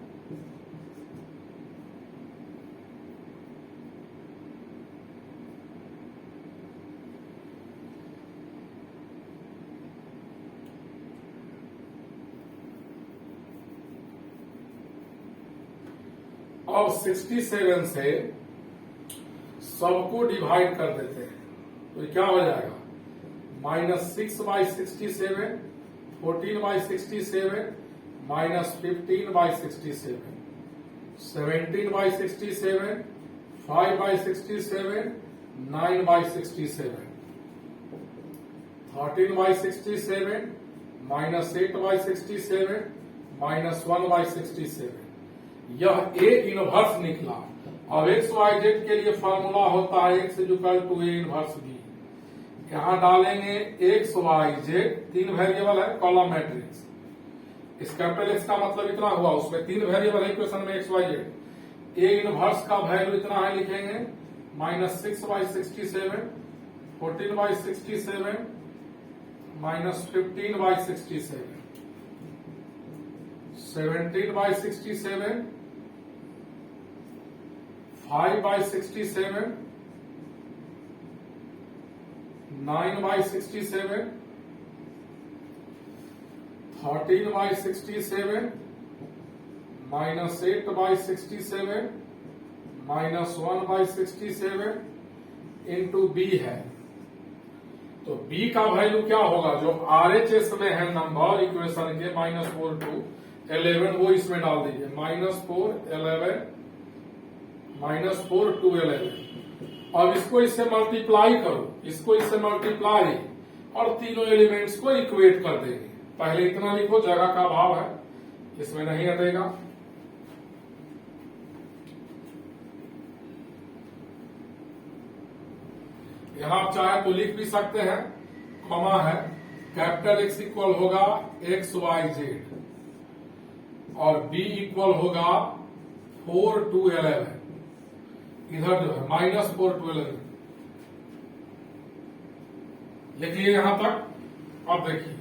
अब 67 से सबको डिवाइड कर देते हैं तो ये क्या हो जाएगा -6/67, 14/67, -15/67, 17/67, 5/67, 9/67, 13/67, -8/67, -1/67। यह ए इनवर्स निकला। अब एक्स वाई जेड के लिए फॉर्मूला होता है X equal to A inverse B. यहां डालेंगे एक्स वाई जेड, 3 वेरिएबल है कॉलम मैट्रिक्स। इस कैपिटल एक्स का मतलब इतना हुआ, उसमें 3 वेरिएबल है इक्वेशन में X Y Z. A inverse का वैल्यू इतना है, लिखेंगे -6/67, 14/67, -15/67, 17/67, 5/67, 9/67, 13/67, -8/67, -1/67 इंटू बी है। तो बी का वैल्यू क्या होगा, जो आरएचएस में है नंबर इक्वेशन के -4 to 11, वो इसमें डाल दीजिए। -4 to 11। अब इसको इससे मल्टीप्लाई करो, इसको इससे मल्टीप्लाई, और तीनों एलिमेंट्स को इक्वेट कर देंगे। पहले इतना लिखो, जगह का अभाव है, इसमें नहीं हटेगा। यहां आप चाहे तो लिख भी सकते हैं, कॉमा है, कैपिटल एक्स इक्वल होगा एक्स वाई जेड और बी इक्वल होगा 4 to 11। इधर जो है -4 to 11 लिखिए यहां तक। अब देखिए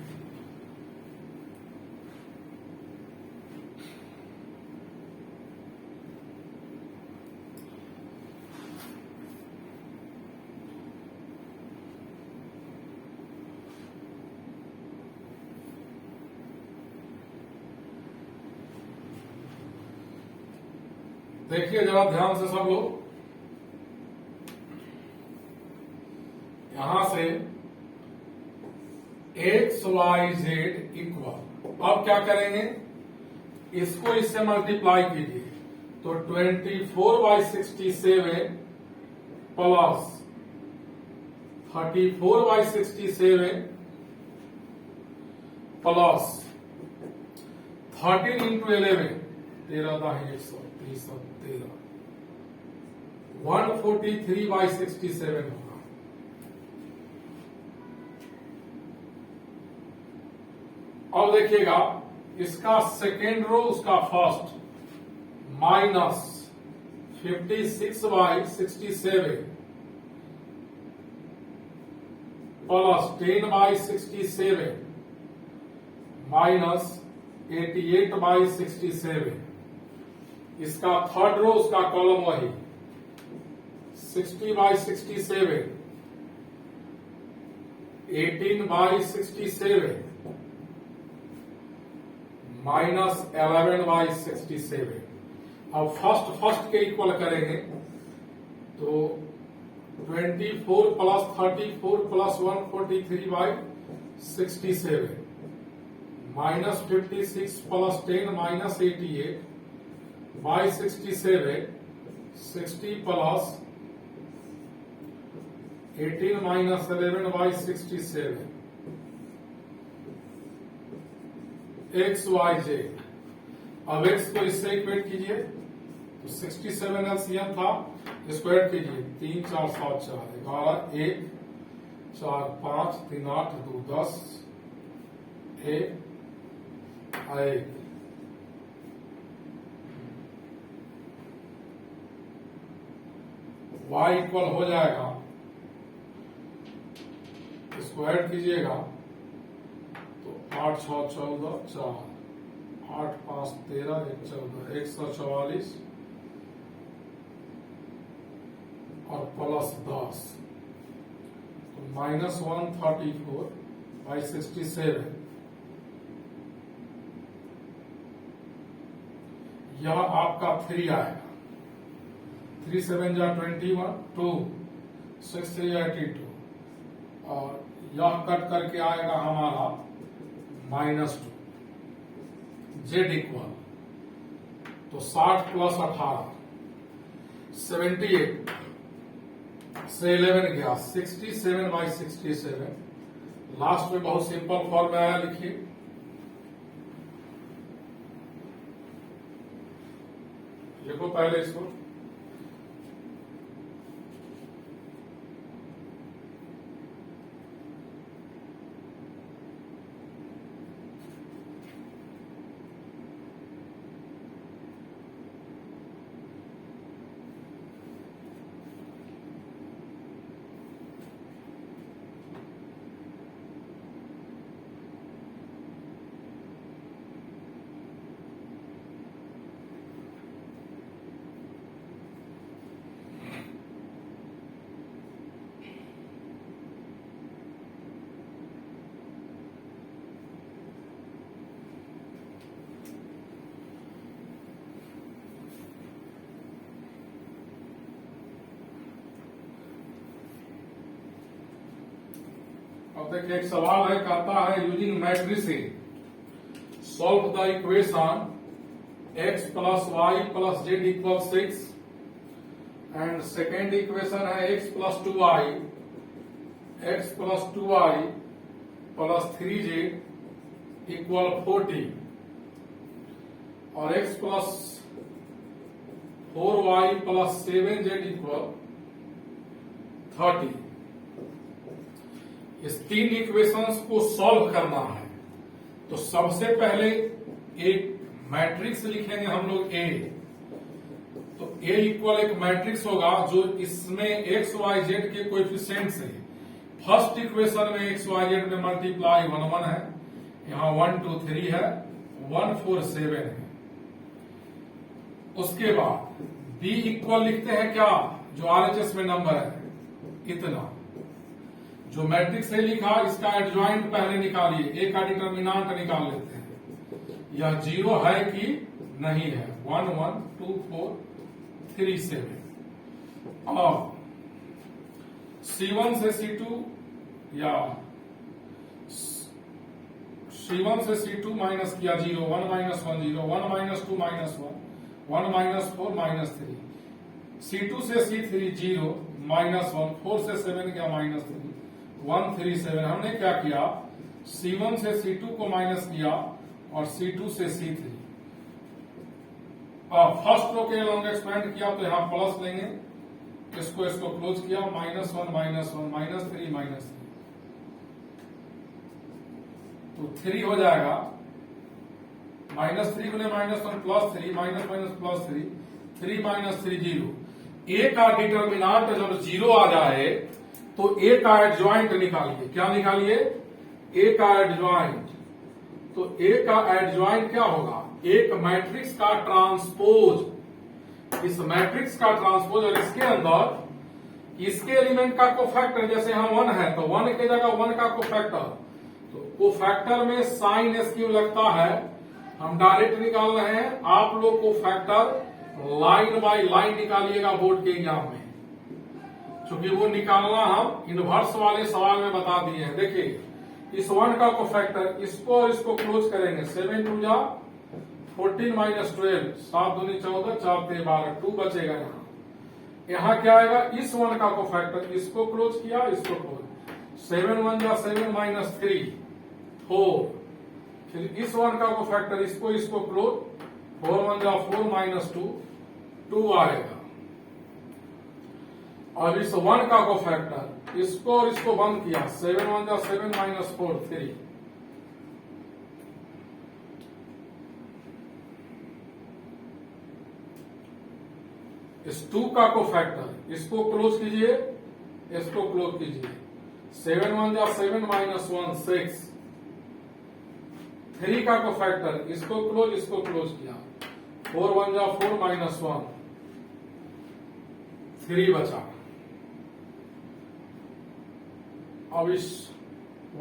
देखिए जरा ध्यान से सब लोग, यहां से एक्स वाई जेड इक्वल, अब क्या करेंगे, इसको इससे मल्टीप्लाई कीजिए तो 24/67 प्लस 34/67 प्लस 13 इंटू 11, 13 दाही 113, 143/67 होगा। अब देखिएगा, इसका सेकेंड रो उसका फर्स्ट -56/67 प्लस 10/67 -88/67। इसका थर्ड रो उसका कॉलम वही 60/67, 18/67 -11/67। अब फर्स्ट के इक्वल करेंगे तो 24 plus 34 plus 143/67 -56 plus 10 -88/67, 60 plus 18 -11/67 X Y Z. अब एक्स को इससे इक्वेट कीजिए तो 67 एलसीएम था, स्क्वायर कीजिए 3 4 7 4 11 1 4 5 3 8 2 10 1 y इक्वल हो जाएगा, स्क्वायर कीजिएगा 8 6 14 4, 8 5 13 1 14, 144 और प्लस 10 तो -134/67। यह आपका 3 आएगा। 3 7 जा 21, 2 6 3 82 और यह कट करके आएगा हमारा -2। जेड इक्वल तो 60 + 18 78 से 11 गया 67/67। लास्ट में बहुत सिंपल फॉर्म में आया, लिखिए लिखो पहले इसको। अब देखिए एक सवाल है, कहता है using matrices solve the equation x + y + z = 6 and second equation है x + 2y + 3z = 40 और x + 4y + 7z = 30। इस 3 इक्वेशंस को सॉल्व करना है तो सबसे पहले एक मैट्रिक्स लिखेंगे हम लोग A। तो A इक्वल एक मैट्रिक्स होगा जो इसमें x y z के कोएफिशिएंट से फर्स्ट इक्वेशन में x y z में मल्टीप्लाई 1 1 है, यहाँ 1 2 3 है, 1 4 7 है। उसके बाद B इक्वल लिखते हैं क्या, जो RHS में नंबर है इतना। जो मैट्रिक्स है लिखा इसका एडजॉइंट पहले निकालिए, ए का डिटर्मिनेंट निकाल लेते हैं, यह 0 है कि नहीं है। 1 1 2 4 3 7 और C1 से C2 या C1 से C2 माइनस किया 0 1 - 1 0 1 - 2 -1 1 - 4 -3 C2 से C3 0 -1 4 से 7 गया -3 1 3 7। हमने क्या किया, C1 से C2 को माइनस किया और C2 से C3 फर्स्ट रो के लॉन्ग एक्सपेंड किया तो यहां प्लस लेंगे, इसको क्लोज किया -1 -1 -3 -3 तो 3 हो जाएगा -3 गुने -1 +3 -3 3 -3 0। ए का डिटर्मिनेंट जब 0 आ जाए तो ए का एडजॉइंट निकालिए। क्या निकालिए, ए का एडजॉइंट। तो ए का एडजॉइंट क्या होगा, एक मैट्रिक्स का ट्रांसपोज, इस मैट्रिक्स का ट्रांसपोज और इसके अंदर इसके एलिमेंट का कोफैक्टर, जैसे यहाँ 1 है तो 1 की जगह 1 का कोफैक्टर, तो कोफैक्टर में साइन एसक्यू लगता है, हम डायरेक्ट निकाल रहे हैं। आप लोग कोफैक्टर लाइन बाय लाइन निकालिएगा बोर्ड के एग्जाम में, क्योंकि वो निकालना हम इनवर्स वाले सवाल में बता दिए हैं। देखिए इस 1 का कोफैक्टर, इसको और इसको क्लोज करेंगे, 7 2 जा 14 - 12 7 2 14 4 3 12 2 बचेगा। यहाँ क्या आएगा, इस 1 का कोफैक्टर, इसको क्लोज किया, इसको क्लोज, 7 1 जा 7 -3 4। फिर इस 1 का कोफैक्टर, इसको क्लोज, 4 1 जा 4 -2 2 आएगा। और इस 1 का कोफैक्टर, इसको और इसको बंद किया, 7 1 जा 7 -4 3। इस 2 का कोफैक्टर, इसको क्लोज कीजिए, इसको क्लोज कीजिए, 7 1 जा 7 -1 6 3 का कोफैक्टर, इसको क्लोज किया, 4 1 जा 4 माइनस 1, 3 बचा। अब इस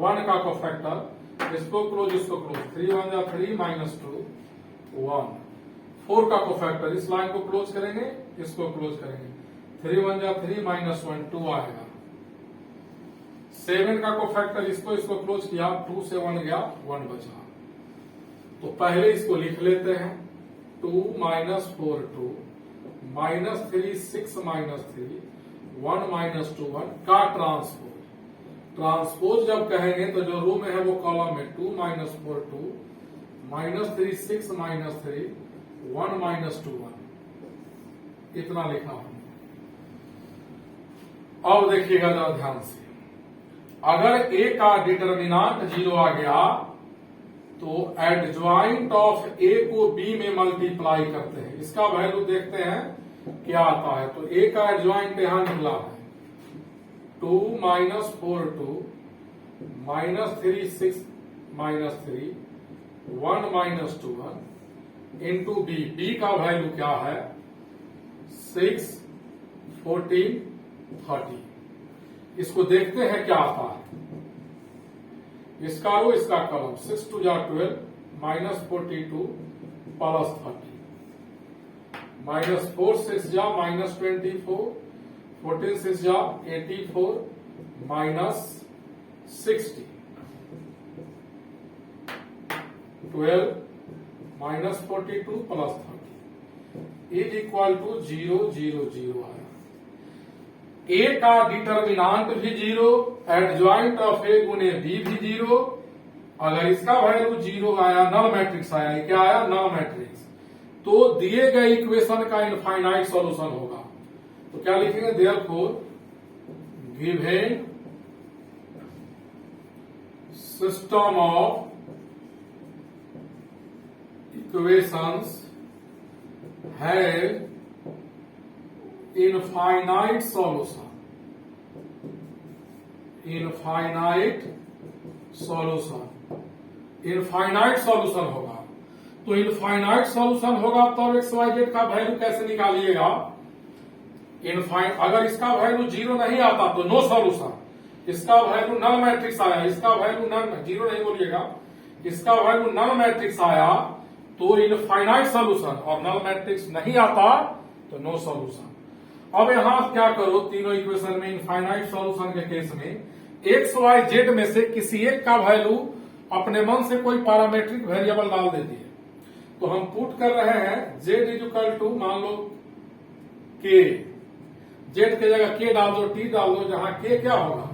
1 का कोफैक्टर, इसको क्लोज 3 1 जा 3 माइनस 2 1, 4 का कोफैक्टर, इस लाइन को क्लोज करेंगे, इसको क्लोज करेंगे, 3 1 जा 3 माइनस 1 2 आएगा। 7 का कोफैक्टर, इसको क्लोज किया, 2 से 1 गया, 1 बचा। तो पहले इसको लिख लेते हैं, 2 माइनस 4 2 माइनस 3 6 माइनस 3 1 माइनस 2 1 का ट्रांसपोज जब कहेंगे तो जो रो में है वो कॉलम में 2 माइनस 4 2 माइनस 3 6 माइनस 3 1 माइनस 2 1, इतना लिखा हमने। अब देखिएगा जरा ध्यान से, अगर ए का डिटर्मिनांट 0 आ गया तो एडज्वाइंट ऑफ ए को बी में मल्टीप्लाई करते हैं, इसका वैल्यू देखते हैं क्या आता है। तो ए का एडज्वाइंट यहां निकला है 2 minus 4 2 minus 3 6 minus 3 1 minus 2 1 into B. B का वैल्यू क्या है 6 14 30। इसको देखते हैं क्या आता है, इसका रो इसका कॉलम, 6 2 जा 12 माइनस 42 प्लस 30 माइनस 4 6 जा माइनस 24 14 6 जा 84 minus 60 12 minus 42 plus 30 is equal to 0 0 0 आया। ए का डिटर्मिनांट भी 0, एडज्वाइंट ऑफ ए गुने बी भी 0। अगर इसका वैल्यू 0 आया, नल मैट्रिक्स आया, क्या आया नल मैट्रिक्स, तो दिए गए इक्वेशन का इनफाइनाइट सॉल्यूशन होगा। तो क्या लिखेंगे, therefore given system of equations have infinite solution, infinite solution होगा। तो इनफाइनाइट सॉल्यूशन होगा तब एक्स वाई जेड का वैल्यू कैसे निकालिएगा, अगर इसका वैल्यू 0 नहीं आता तो नो सॉल्यूशन, इसका वैल्यू नल मैट्रिक्स आया, इसका वैल्यू नल 0 नहीं बोलिएगा, इसका वैल्यू नल मैट्रिक्स आया तो इनफाइनाइट सॉल्यूशन, और नल मैट्रिक्स नहीं आता तो नो सॉल्यूशन। अब यहां क्या करो, तीनों इक्वेशन में इनफाइनाइट सॉल्यूशन के केस में एक्स वाई जेड में से किसी एक का वैल्यू अपने मन से कोई पैरामीट्रिक वेरिएबल डाल देती है। तो हम पुट कर रहे हैं जेड इज इक्वल टू, मान लो के, जेड के जगह के डाल दो, टी डाल दो, जहां के क्या होगा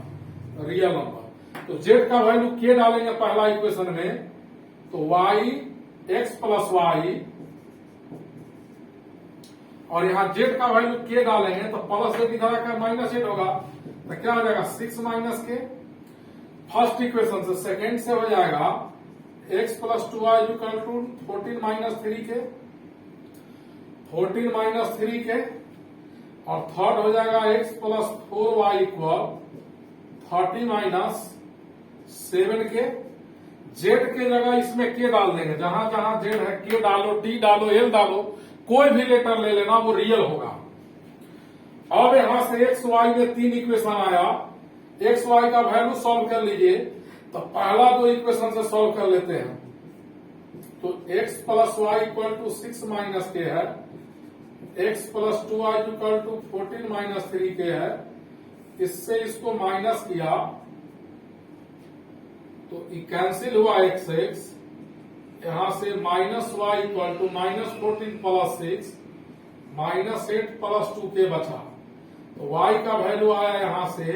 रियल नंबर। तो जेड का वैल्यू के डालेंगे पहला इक्वेशन में, तो वाई एक्स प्लस वाई, और यहां जेड का वैल्यू के डालेंगे तो प्लस एट इधर आकर माइनस 8 होगा, तो क्या हो जाएगा 6 माइनस के। फर्स्ट इक्वेशन से सेकेंड से हो जाएगा x plus 2y equal to 14 minus 3 K, 14 minus 3 के, और थर्ड हो जाएगा x plus 4y equal 30 minus 7 के। जेड के जगह इसमें के डाल देंगे, जहां जहां जेड है के डालो, टी डालो, एल डालो, कोई भी लेटर ले लेना, वो रियल होगा। अब यहां से एक्स वाई में 3 इक्वेशन आया, एक्स वाई का वैल्यू सॉल्व कर लीजिए, तो पहला 2 इक्वेशन से सॉल्व कर लेते हैं। तो X plus Y equal to 6 minus K है, X plus 2y equal to 14 minus 3 K है, इससे इसको माइनस किया तो कैंसिल हुआ एक्स एक्स, यहां से minus Y equal to minus 14 plus 6 minus 8 plus 2 K बचा। तो वाई का वैल्यू आया यहां से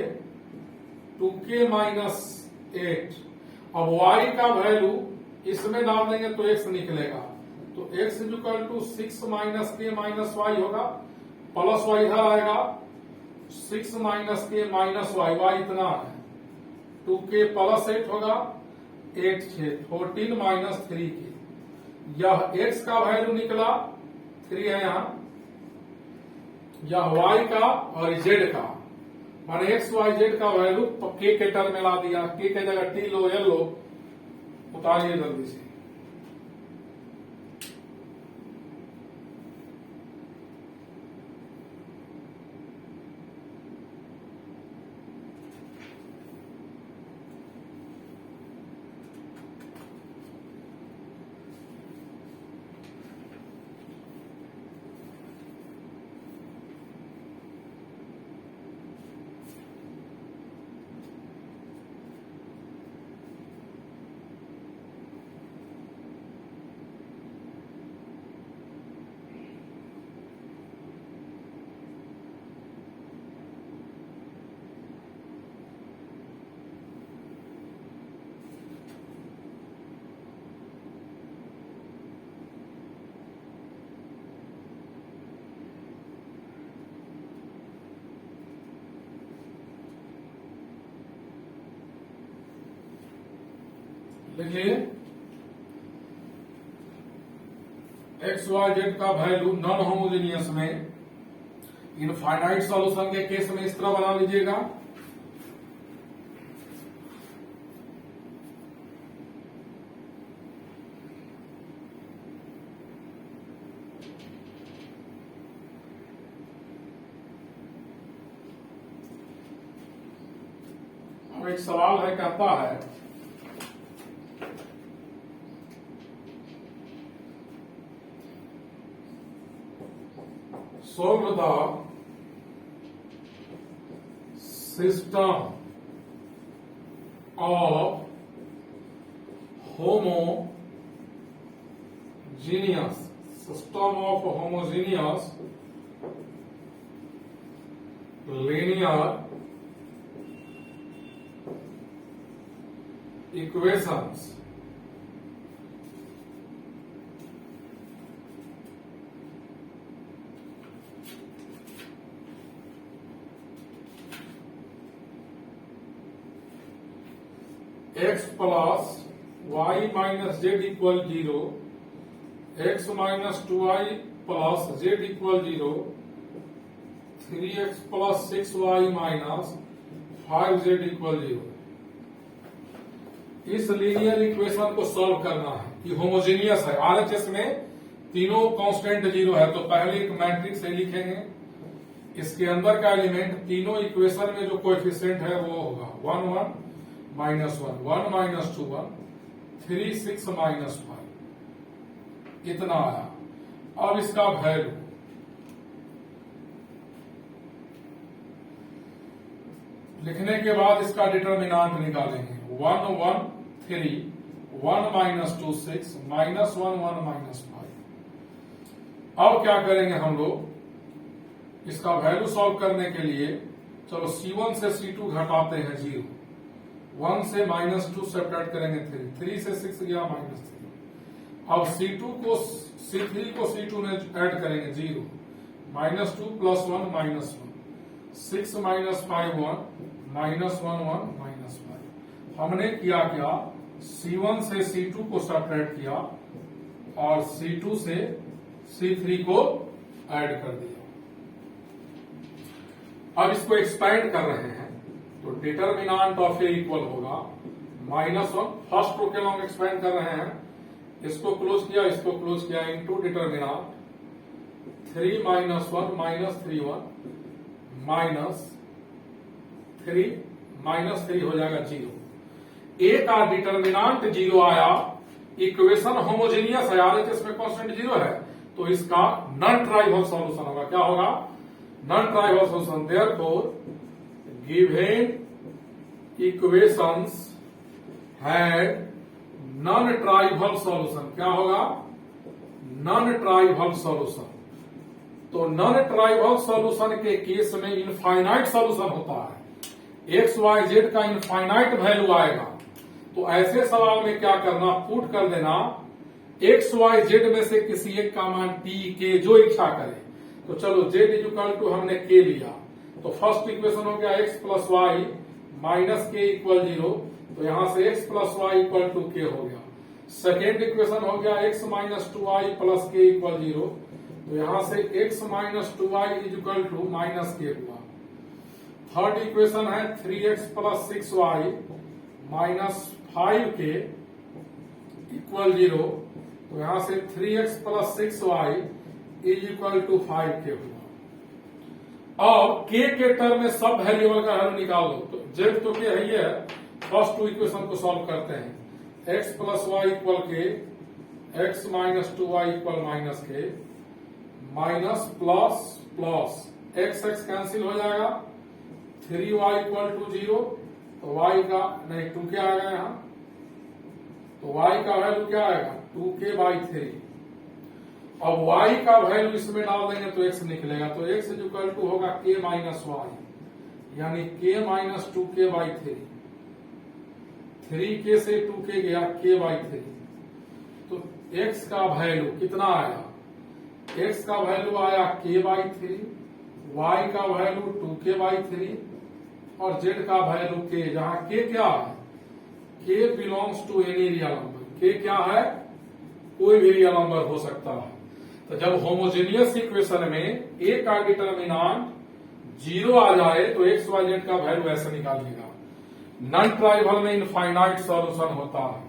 2k माइनस 8। अब वाई का वैल्यू इसमें डाल देंगे तो एक्स निकलेगा, तो एक्स इक्वल टू 6 माइनस के माइनस वाई होगा, प्लस वाई इधर आएगा 6 माइनस के माइनस वाई, वाई इतना है 2k प्लस 8 होगा 8 6 14 माइनस 3 के। यह x का वैल्यू निकला 3 है यहां, यह y का और z का, माने एक्स वाई जेड का वैल्यू k के टर्म में ला दिया, k के जगह t लो एल लो, उतारिए जल्दी से। लिखिए एक्स वाई जेड का वैल्यू नॉन होमोजेनियस में इनफाइनाइट सॉल्यूशन के केस में इस तरह बना लीजिएगा। अब एक सवाल है, कहता है solve the system of homogeneous linear equations x plus y minus z equal 0, x minus 2y plus z equal 0, 3x plus 6y minus 5z equal 0। इस लीनियर इक्वेशन को सॉल्व करना है कि होमोजेनियस है। आरएचएस में तीनों कांस्टेंट 0 है, तो पहले एक मैट्रिक्स से लिखेंगे, इसके अंदर का एलिमेंट तीनों इक्वेशन में जो कोएफिशिएंट है वो होगा 1 1 -1 1 -2 1 3 6 -5 इतना आया। अब इसका वैल्यू लिखने के बाद इसका डिटर्मिनेंट निकालेंगे 1 1 3 1 -2 6 -1 1 -5। अब क्या करेंगे हम लोग, इसका वैल्यू सॉल्व करने के लिए चलो C1 से C2 घटाते हैं 0, 1 से -2 सब्ट्रैक्ट करेंगे 3 से 6 गया -3। अब C3 को C2 में ऐड करेंगे 0 -2 + 1 -1 6 - 5 1 -1 1 -5। हमने किया क्या, C1 से C2 को सब्ट्रैक्ट किया और C2 से C3 को ऐड कर दिया। अब इसको एक्सपैंड कर रहे हैं तो डिटर्मिनेंट ऑफ ए इक्वल होगा -1। फर्स्ट रो के लॉन्ग एक्सपेंड कर रहे हैं, इसको क्लोज किया इसको क्लोज किया इनटू डिटर्मिनेंट 3 - 1 -3 1 -3 हो जाएगा 0। ए का डिटर्मिनेंट 0 आया, इक्वेशन होमोजेनियस है, आरएचएस में कांस्टेंट 0 है, तो इसका नॉन ट्राइवल सॉल्यूशन होगा। क्या होगा, non trivial solution. Therefore given equations had non-trivial solution। क्या होगा, non-trivial solution। तो non-trivial solution के केस में इनफाइनाइट सॉल्यूशन होता है, एक्स वाई जेड का इनफाइनाइट वैल्यू आएगा। तो ऐसे सवाल में क्या करना, पुट कर देना एक्स वाई जेड में से किसी एक का मान टी के, जो इच्छा करे। तो चलो जेड इक्वल टू हमने के लिया, तो फर्स्ट इक्वेशन हो गया x + y - k = 0, तो यहां से x + y = k हो गया। सेकेंड इक्वेशन हो गया x - 2y + k = 0, तो यहां से x - 2y = -k हुआ। थर्ड इक्वेशन है 3x + 6y - 5k = 0, तो यहां से 3x + 6y = 5k हुआ। और के टर्म में सब वेरिएबल का वैल्यू निकाल लो, तो जेड तो के है ही है। फर्स्ट टू इक्वेशन को सॉल्व करते हैं, x + y = k, x - 2y = -k, minus plus x cancel हो जाएगा, 3y = 0, तो y का नहीं 2k आएगा यहाँ, तो y का वैल्यू क्या आएगा 2k/3। अब y का वैल्यू इसमें डाल देंगे तो x निकलेगा, तो x = होगा k - y, यानी k - 2k/3। 3k से 2k गया k/3, तो x का वैल्यू कितना आया, x का वैल्यू आया k/3, y का वैल्यू 2k/3 और z का वैल्यू k, जहां k क्या है, k K belongs to any real number. K क्या है? कोई भी रियल नंबर हो सकता है। तो जब होमोजेनियस इक्वेशन में ए का डिटर्मिनांट 0 आ जाए तो एक्स वाई जेड का वैल्यू ऐसे निकालिएगा। नॉन ट्राइवल में इनफाइनाइट सॉल्यूशन होता है।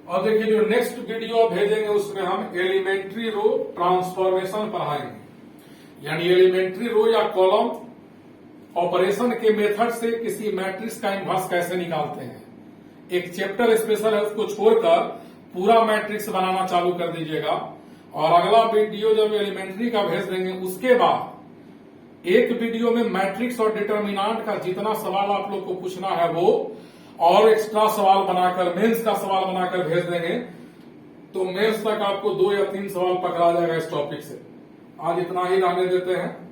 और देखिए जो नेक्स्ट वीडियो भेजेंगे उसमें हम एलिमेंट्री रो ट्रांसफॉर्मेशन पढ़ाएंगे, यानी एलिमेंट्री रो या कॉलम ऑपरेशन के मेथड से किसी मैट्रिक्स का इन्वर्स कैसे निकालते हैं। एक चैप्टर स्पेशल है, उसको छोड़कर पूरा मैट्रिक्स बनाना चालू कर दीजिएगा। और अगला वीडियो जब एलिमेंट्री का भेज देंगे उसके बाद एक वीडियो में मैट्रिक्स और डिटर्मिनांट का जितना सवाल आप लोग को पूछना है वो और एक्स्ट्रा सवाल बनाकर मेंस का सवाल बनाकर भेज देंगे। तो मेंस तक आपको 2 या 3 सवाल पकड़ा जाएगा इस टॉपिक से। आज इतना ही रहने देते हैं।